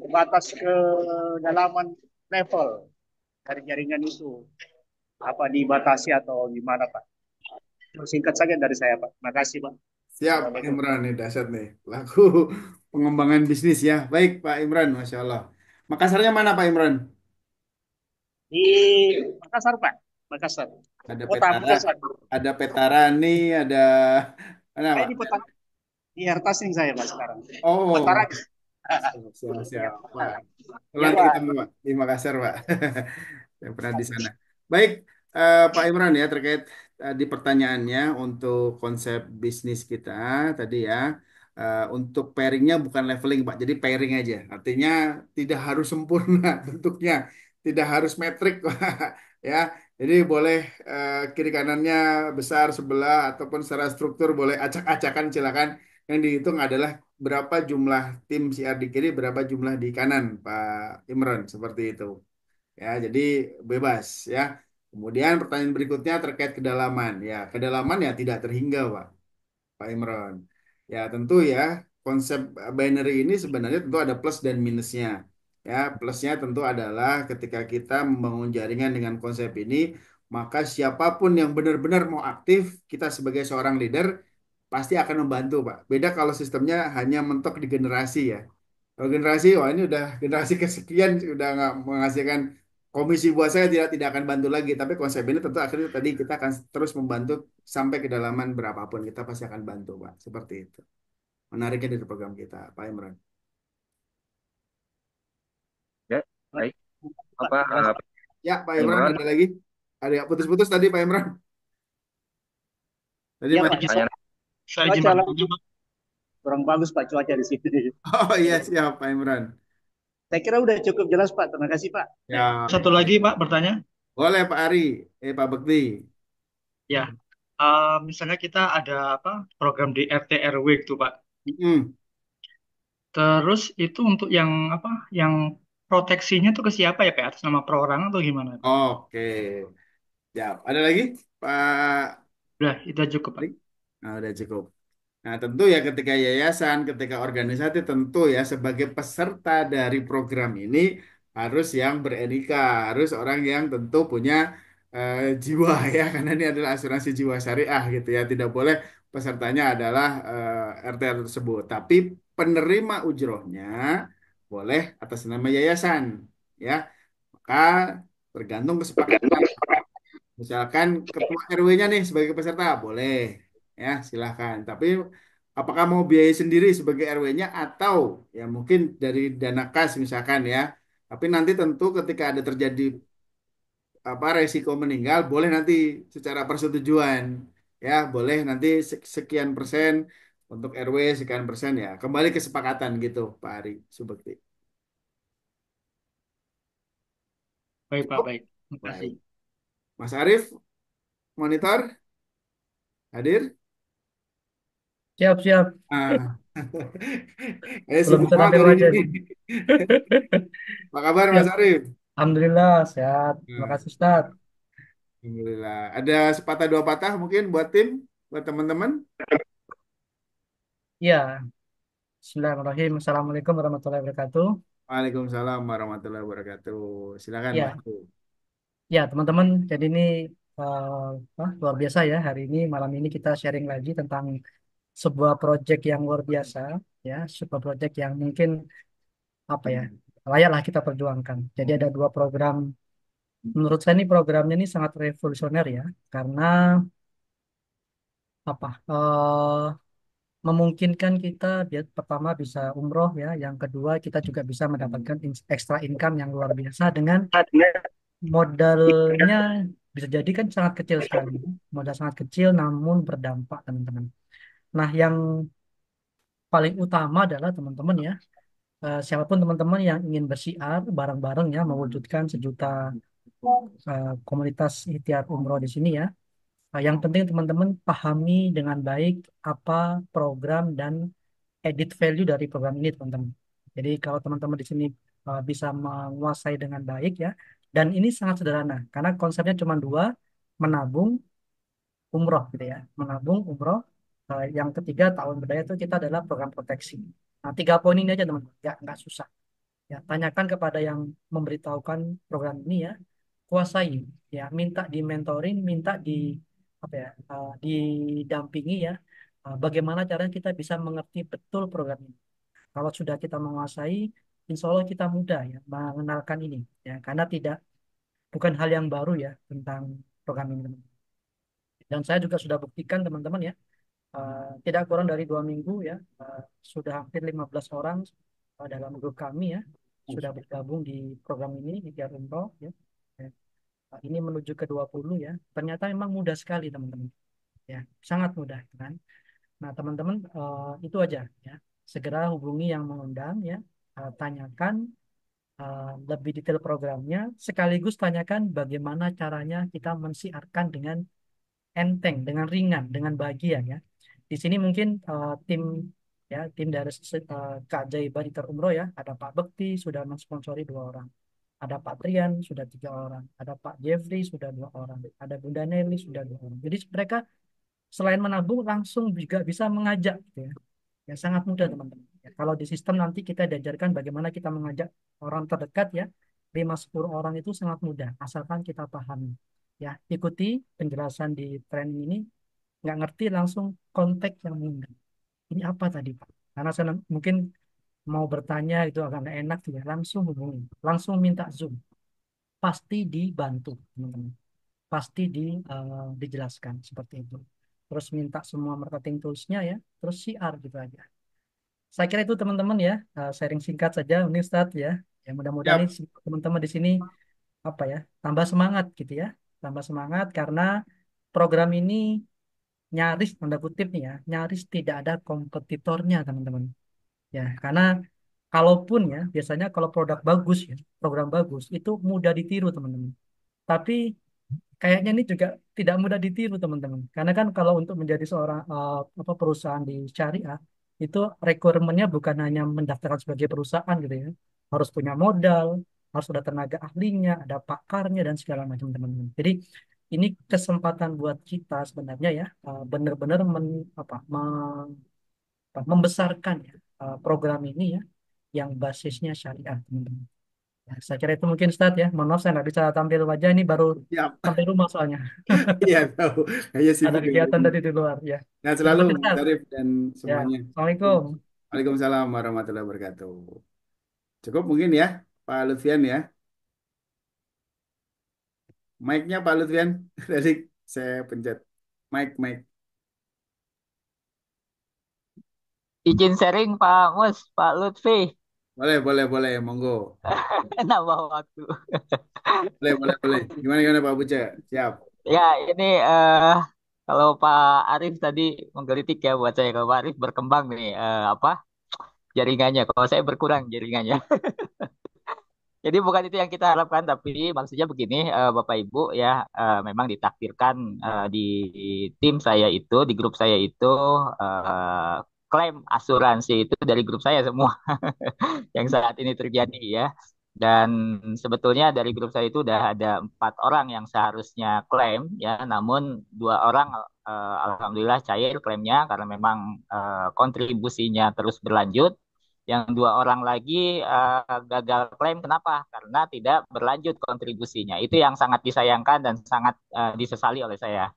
batas kedalaman level dari jaringan itu apa dibatasi atau gimana Pak? Singkat saja dari saya Pak. Terima kasih Pak. Siap, Pak Assalamualaikum. Imran. Nih, dahsyat nih. Laku pengembangan bisnis ya. Baik, Pak Imran. Masya Allah. Makassarnya mana, Pak Imran? Di Makassar Pak. Makassar. Ada Kota Petara, Makassar. ada Petarani, ada mana, Saya Pak? di kota di Hertasing saya Pak sekarang. Oh, Petara. siap, siap, siap. Pak. Ya Nanti Pak. ketemu, Pak, di Makassar, Pak. Yang pernah di sana. Baik, Pak Imran ya, terkait di pertanyaannya untuk konsep bisnis kita tadi ya, untuk pairingnya bukan leveling, Pak. Jadi pairing aja. Artinya tidak harus sempurna bentuknya, tidak harus metrik, Pak. Ya, jadi boleh kiri kanannya besar sebelah ataupun secara struktur boleh acak-acakan silakan. Yang dihitung adalah berapa jumlah tim CR di kiri, berapa jumlah di kanan, Pak Imran, seperti itu. Ya, jadi bebas ya. Kemudian pertanyaan berikutnya terkait kedalaman. Ya, kedalaman ya tidak terhingga, Pak Imron. Ya, tentu ya konsep binary ini sebenarnya tentu ada plus dan minusnya. Ya, plusnya tentu adalah ketika kita membangun jaringan dengan konsep ini, maka siapapun yang benar-benar mau aktif, kita sebagai seorang leader pasti akan membantu, Pak. Beda kalau sistemnya hanya mentok di generasi ya. Kalau generasi, wah ini udah generasi kesekian udah nggak menghasilkan komisi buat saya tidak akan bantu lagi. Tapi konsep ini tentu akhirnya tadi kita akan terus membantu sampai kedalaman berapapun kita pasti akan bantu, Pak. Seperti itu. Menariknya dari program kita, Pak Imran. Ya, baik. Apa Jelas Pak. Ya, Pak Imran Imran ada lagi? Ada yang putus-putus tadi, Pak Imran? Tadi Ya Pak. masih. saya Saya izin Cuaca bertanya, Pak. kurang bagus Pak cuaca di sini. Oh iya, siap, Pak Imran. Saya kira udah cukup jelas Pak. Terima kasih Pak. Ya, Satu lagi, Pak, bertanya. boleh Pak Ari. Pak Bekti. Ya, misalnya kita ada apa program di RT RW itu, Pak. Mm-mm. Terus itu untuk yang apa? Yang proteksinya tuh ke siapa ya, Pak? Atas nama perorangan atau gimana, Pak? Oke. Ya, ada lagi, Pak Udah, itu aja cukup, Pak. Ari? Nah, udah cukup. Nah, tentu ya ketika yayasan, ketika organisasi tentu ya sebagai peserta dari program ini harus yang beretika, harus orang yang tentu punya jiwa ya, karena ini adalah asuransi jiwa syariah gitu ya. Tidak boleh pesertanya adalah RT tersebut, tapi penerima ujrohnya boleh atas nama yayasan ya. Maka tergantung kesepakatan. Misalkan ketua RW-nya nih sebagai peserta, boleh ya silahkan. Tapi apakah mau biaya sendiri sebagai RW-nya atau ya mungkin dari dana kas misalkan ya. Tapi nanti tentu ketika ada terjadi apa resiko meninggal, boleh nanti secara persetujuan ya, boleh nanti sekian persen untuk RW, sekian persen ya. Kembali kesepakatan gitu, Pak Ari Subekti. Baik, Pak, Cukup? baik. Terima kasih. Baik. Mas Arief, monitor hadir? Siap, siap. Ah. Belum Sibuk bisa banget tapi hari wajib. ini. Apa kabar Siap. Mas Arief? Alhamdulillah, sehat. Terima Nah, kasih, Ustaz. Alhamdulillah. Ada sepatah dua patah mungkin buat tim, buat teman-teman. Ya, Bismillahirrahmanirrahim. Assalamualaikum warahmatullahi wabarakatuh. Waalaikumsalam warahmatullahi wabarakatuh. Silakan Mas. Ya, ya teman-teman. Jadi ini luar biasa ya. Hari ini, malam ini kita sharing lagi tentang sebuah proyek yang luar biasa. Ya, sebuah proyek yang mungkin apa ya, layaklah kita perjuangkan. Jadi ada dua program. Menurut saya ini programnya ini sangat revolusioner ya. Karena apa? Memungkinkan kita pertama bisa umroh ya, yang kedua kita juga bisa mendapatkan extra income yang luar biasa dengan modalnya bisa jadi kan sangat kecil sekali, modal sangat kecil namun berdampak teman-teman. Nah yang paling utama adalah teman-teman ya, siapapun teman-teman yang ingin bersiar bareng-bareng ya mewujudkan sejuta komunitas ikhtiar umroh di sini ya. Yang penting teman-teman pahami dengan baik apa program dan edit value dari program ini teman-teman. Jadi kalau teman-teman di sini bisa menguasai dengan baik ya, dan ini sangat sederhana karena konsepnya cuma dua, menabung, umroh gitu ya, menabung, umroh. Yang ketiga tahun berdaya itu kita adalah program proteksi. Nah 3 poin ini aja teman-teman, nggak susah. Ya, tanyakan kepada yang memberitahukan program ini ya, kuasai ya, minta di mentoring, minta di apa ya, didampingi ya, bagaimana caranya kita bisa mengerti betul program ini. Kalau sudah kita menguasai, insya Allah kita mudah ya mengenalkan ini ya, karena bukan hal yang baru ya tentang program ini. Dan saya juga sudah buktikan teman-teman ya, tidak kurang dari 2 minggu ya, sudah hampir 15 orang dalam grup kami ya sudah bergabung di program ini di Kiat Umroh ya. Ya. Ini menuju ke 20 ya. Ternyata memang mudah sekali teman-teman. Ya, sangat mudah kan. Nah, teman-teman, itu aja ya. Segera hubungi yang mengundang ya. Tanyakan lebih detail programnya, sekaligus tanyakan bagaimana caranya kita mensiarkan dengan enteng, dengan ringan, dengan bahagia ya. Di sini mungkin tim dari keajaiban Itar Umroh ya, ada Pak Bekti sudah mensponsori 2 orang, ada Pak Trian sudah 3 orang, ada Pak Jeffrey sudah 2 orang, ada Bunda Nelly sudah 2 orang. Jadi mereka selain menabung langsung juga bisa mengajak gitu ya. Ya sangat mudah teman-teman. Ya, kalau di sistem nanti kita diajarkan bagaimana kita mengajak orang terdekat ya, 5-10 orang itu sangat mudah asalkan kita pahami. Ya, ikuti penjelasan di training ini, nggak ngerti langsung kontak yang mengundang. Ini apa tadi Pak? Karena saya mungkin mau bertanya itu agak nggak enak tuh ya, langsung hubungi, langsung minta Zoom. Pasti dibantu teman-teman. Pasti dijelaskan seperti itu. Terus minta semua marketing tools-nya ya, terus CR gitu aja. Saya kira itu teman-teman ya, sharing singkat saja ini Ustadz ya. Ya mudah-mudahan ini Siap. teman-teman di sini apa ya, tambah semangat gitu ya. Tambah semangat karena program ini nyaris tanda kutip nih ya, nyaris tidak ada kompetitornya teman-teman. Ya, karena kalaupun ya biasanya kalau produk bagus ya, program bagus itu mudah ditiru teman-teman. Tapi kayaknya ini juga tidak mudah ditiru teman-teman. Karena kan kalau untuk menjadi seorang perusahaan di syariah itu requirementnya bukan hanya mendaftarkan sebagai perusahaan gitu ya. Harus punya modal, harus ada tenaga ahlinya, ada pakarnya dan segala macam teman-teman. Jadi ini kesempatan buat kita sebenarnya ya, benar-benar membesarkan ya, program ini ya yang basisnya syariah teman-teman. Ya, saya kira itu mungkin Ustadz ya. Mohon maaf saya nggak bisa tampil wajah ini baru Siap. sampai rumah soalnya. Iya tahu. Kayaknya Ada sibuk dengan kegiatan ini. tadi di luar ya. Nah, Itu selalu mungkin Mas Ustadz. Arif dan Ya, semuanya. Assalamualaikum. Waalaikumsalam warahmatullahi wabarakatuh. Cukup mungkin ya, Pak Lutfian ya. Mic-nya Pak Lutfian. Tadi saya pencet. Mic. Izin sharing Pak Mus, Pak Lutfi. Boleh. Monggo. Nambah waktu. Boleh. Gimana Pak Buce? Siap. Ya, ini kalau Pak Arif tadi menggelitik ya buat saya. Kalau Pak Arif berkembang nih, apa jaringannya. Kalau saya berkurang jaringannya. Jadi bukan itu yang kita harapkan, tapi maksudnya begini, Bapak Ibu ya, memang ditakdirkan di tim saya itu, di grup saya itu, klaim asuransi itu dari grup saya semua yang saat ini terjadi ya. Dan sebetulnya dari grup saya itu udah ada 4 orang yang seharusnya klaim ya, namun 2 orang alhamdulillah cair klaimnya karena memang kontribusinya terus berlanjut. Yang 2 orang lagi gagal klaim, kenapa? Karena tidak berlanjut kontribusinya. Itu yang sangat disayangkan dan sangat disesali oleh saya.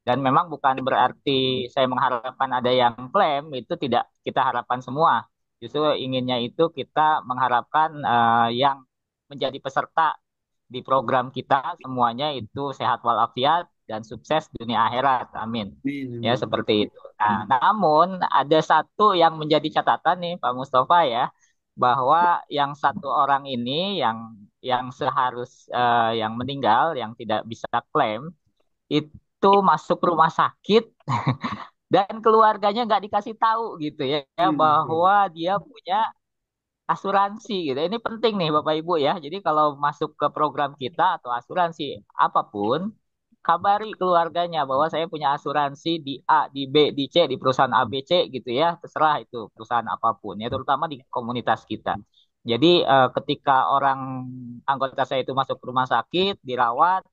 Dan memang bukan berarti saya mengharapkan ada yang klaim, itu tidak kita harapkan semua. Justru inginnya itu kita mengharapkan yang menjadi peserta di program kita semuanya itu sehat walafiat dan sukses dunia akhirat. Amin. Ya, Amin. seperti itu. Nah, namun ada satu yang menjadi catatan nih Pak Mustafa ya, bahwa yang 1 orang ini yang yang meninggal yang tidak bisa klaim itu masuk rumah sakit dan keluarganya nggak dikasih tahu gitu ya bahwa dia punya asuransi gitu. Ini penting nih Bapak Ibu ya. Jadi kalau masuk ke program kita atau asuransi apapun, kabari keluarganya bahwa saya punya asuransi di A, di B, di C, di perusahaan ABC gitu ya. Terserah itu perusahaan apapun ya, terutama di komunitas kita. Jadi ketika orang anggota saya itu masuk ke rumah sakit, dirawat,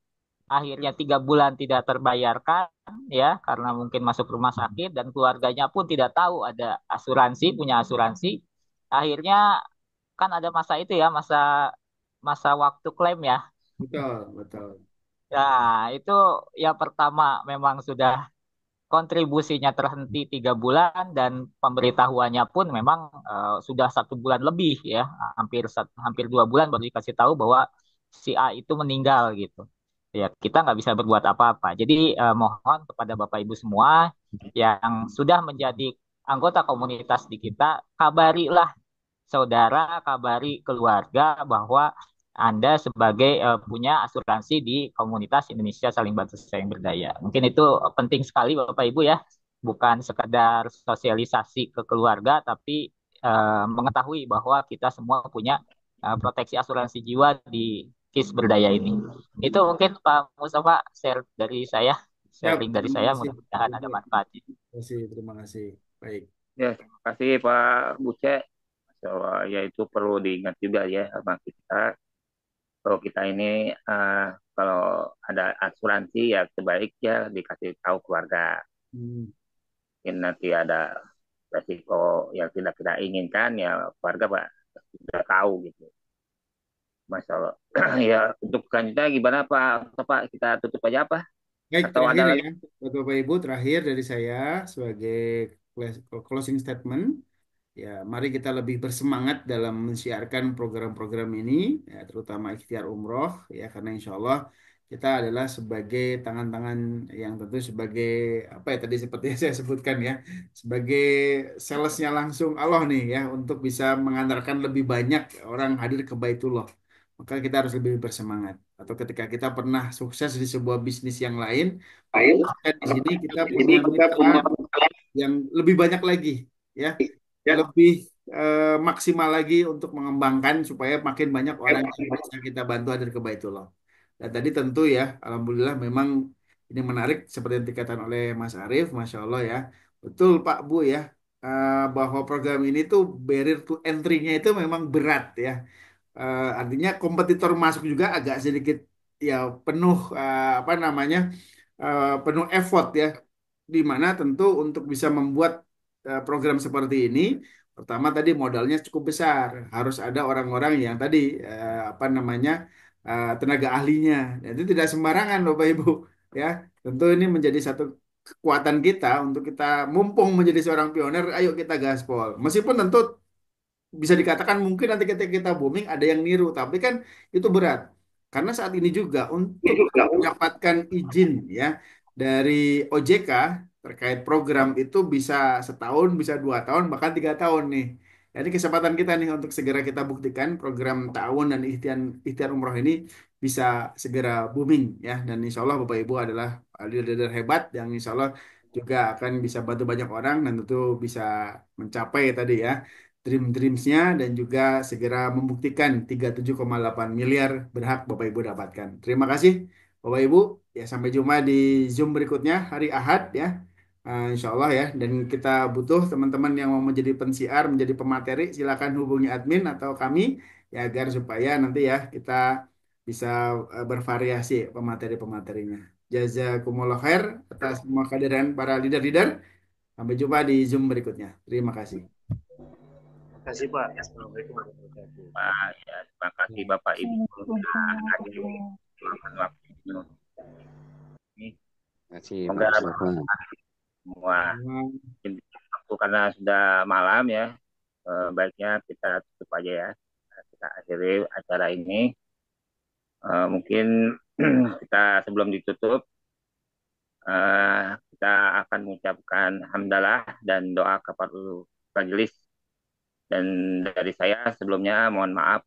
akhirnya 3 bulan tidak terbayarkan ya karena mungkin masuk rumah sakit dan keluarganya pun tidak tahu ada asuransi, punya asuransi. Akhirnya kan ada masa itu ya, masa masa waktu klaim ya. Betul, betul. Ya, itu ya pertama memang sudah kontribusinya terhenti 3 bulan dan pemberitahuannya pun memang sudah 1 bulan lebih ya, hampir 2 bulan baru dikasih tahu bahwa si A itu meninggal gitu. Ya kita nggak bisa berbuat apa-apa. Jadi mohon kepada Bapak Ibu semua yang sudah menjadi anggota komunitas di kita, kabarilah saudara, kabari keluarga bahwa Anda sebagai punya asuransi di komunitas Indonesia Saling Bantu Saling Berdaya. Mungkin itu penting sekali Bapak Ibu ya, bukan sekedar sosialisasi ke keluarga, tapi mengetahui bahwa kita semua punya proteksi asuransi jiwa di KIS Berdaya ini. Itu mungkin Pak Mustafa share dari saya, Siap, sharing dari terima saya, kasih. mudah-mudahan ada manfaatnya. Terima kasih, terima kasih. Baik. Ya, terima kasih Pak Buce. So, ya itu perlu diingat juga ya sama kita. Kalau kita ini kalau ada asuransi ya sebaiknya dikasih tahu keluarga. Hmm. Mungkin nanti ada resiko yang tidak kita inginkan ya keluarga Pak sudah tahu gitu. Masalah ya untuk selanjutnya gimana Pak? Pak kita tutup aja apa? Baik, Atau terakhir ada ya, lagi? buat Bapak Ibu, terakhir dari saya sebagai closing statement. Ya, mari kita lebih bersemangat dalam mensiarkan program-program ini, ya, terutama ikhtiar umroh, ya, karena insya Allah kita adalah sebagai tangan-tangan yang tentu sebagai apa ya tadi seperti yang saya sebutkan ya, sebagai salesnya langsung Allah nih ya, untuk bisa mengantarkan lebih banyak orang hadir ke Baitullah. Maka kita harus lebih bersemangat. Atau ketika kita pernah sukses di sebuah bisnis yang lain, maka pastikan di sini kita punya mitra yang lebih banyak lagi, ya, lebih maksimal lagi untuk mengembangkan supaya makin banyak orang yang bisa kita bantu hadir ke Baitullah. Dan tadi tentu ya, alhamdulillah memang ini menarik seperti yang dikatakan oleh Mas Arief, Masya Allah ya. Betul Pak Bu ya, bahwa program ini tuh barrier to entry-nya itu memang berat ya. Artinya kompetitor masuk juga agak sedikit ya penuh apa namanya penuh effort ya, di mana tentu untuk bisa membuat program seperti ini, pertama tadi modalnya cukup besar, harus ada orang-orang yang tadi apa namanya tenaga ahlinya. Dan itu tidak sembarangan Bapak Ibu ya. Tentu ini menjadi satu kekuatan kita untuk kita mumpung menjadi seorang pionir, ayo kita gaspol. Meskipun tentu bisa dikatakan mungkin nanti ketika kita booming ada yang niru, tapi kan itu berat. Karena saat ini juga untuk mendapatkan izin ya dari OJK terkait program itu bisa setahun, bisa 2 tahun, bahkan 3 tahun nih. Jadi kesempatan kita nih untuk segera kita buktikan program ta'awun dan ikhtiar, ikhtiar umroh ini bisa segera booming ya. Dan insya Allah Bapak Ibu adalah leader-leader hebat yang insya Allah juga akan bisa bantu banyak orang dan tentu bisa mencapai tadi ya dreams-dreamsnya dan juga segera membuktikan 37,8 miliar berhak Bapak Ibu dapatkan. Terima kasih Bapak Ibu. Ya sampai jumpa di Zoom berikutnya hari Ahad ya. Insya Allah ya. Dan kita butuh teman-teman yang mau menjadi pensiar, menjadi pemateri, silakan hubungi admin atau kami ya agar supaya nanti ya kita bisa bervariasi pemateri-pematerinya. Jazakumullah khair atas semua kehadiran para leader-leader. Sampai jumpa di Zoom berikutnya. Terima kasih. Terima kasih Pak. Assalamualaikum warahmatullahi wabarakatuh. Pak, ya, terima kasih Bapak Ibu sudah hadir meluangkan waktu ini. Terima kasih Pak Semoga Mustafa. semua waktu karena sudah malam ya, baiknya kita tutup aja ya. Kita akhiri acara ini. Mungkin kita sebelum ditutup kita akan mengucapkan hamdalah dan doa kepada majelis. Dan dari saya sebelumnya mohon maaf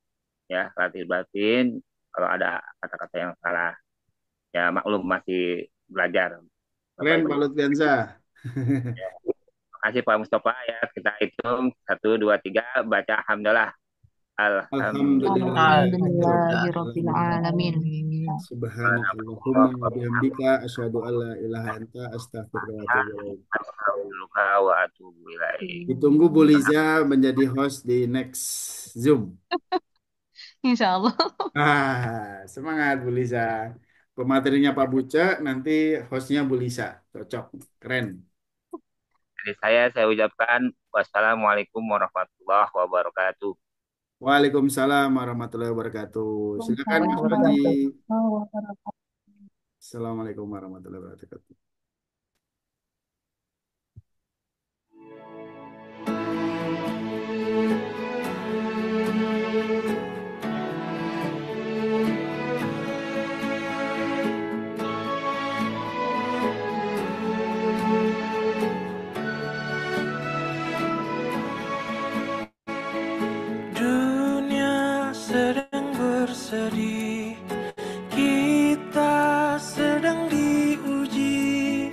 ya lahir batin kalau ada kata-kata yang salah. Ya maklum masih belajar. Keren Pak Lutfiansa. Ya. Terima kasih Pak Mustafa ya. Kita hitung 1, 2, 3 baca hamdalah. Alhamdulillah. Alhamdulillahirabbil alamin. Subhanakallahumma wa bihamdika asyhadu an la ilaha anta astaghfiruka wa atubu ilaik. Astagfirullah wa atubu ilaik. Ditunggu Bu Liza menjadi host di next Zoom. Insya Allah. Semangat Bu Liza. Pematerinya Pak Buce, nanti hostnya Bu Lisa. Cocok, keren. Dari saya ucapkan wassalamualaikum warahmatullahi wabarakatuh. Waalaikumsalam warahmatullahi wabarakatuh. Silakan Mas Panji. Assalamualaikum warahmatullahi wabarakatuh. Dunia sedang bersedih, kita sedang diuji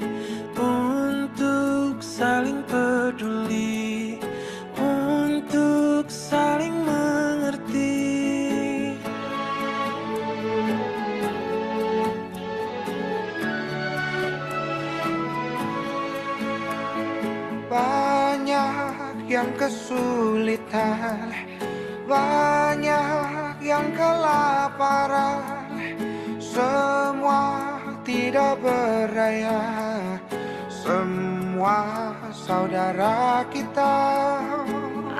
untuk saling peduli, untuk saling mengerti. Banyak yang kesulitan, banyak yang kelaparan, semua tidak berdaya, semua saudara kita.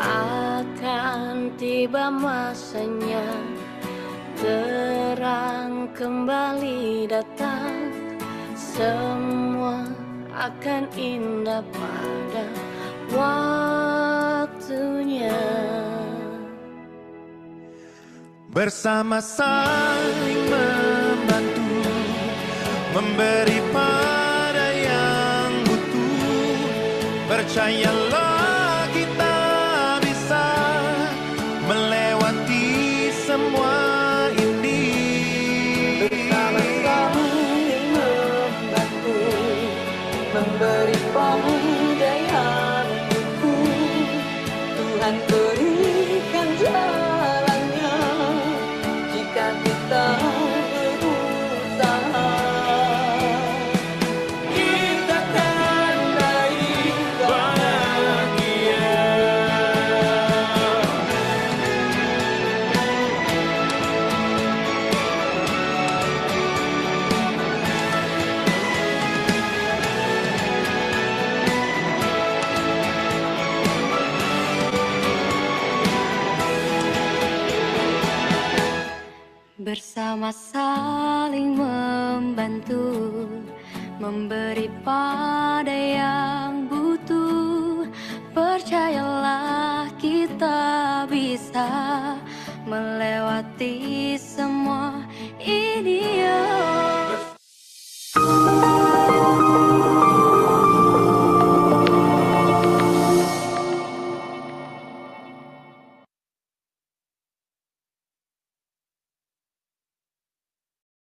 Akan tiba masanya, terang kembali datang, semua akan indah pada waktunya. Bersama saling membantu, memberi pada yang butuh. Percayalah kita bisa melewati semua ini. Bersama saling membantu, memberi pada yang butuh. Tuhan berikan jalannya jika kita berusaha. Kita akan raih bahagia. Bersama saling membantu, memberi pada yang butuh. Percayalah kita bisa melewati semua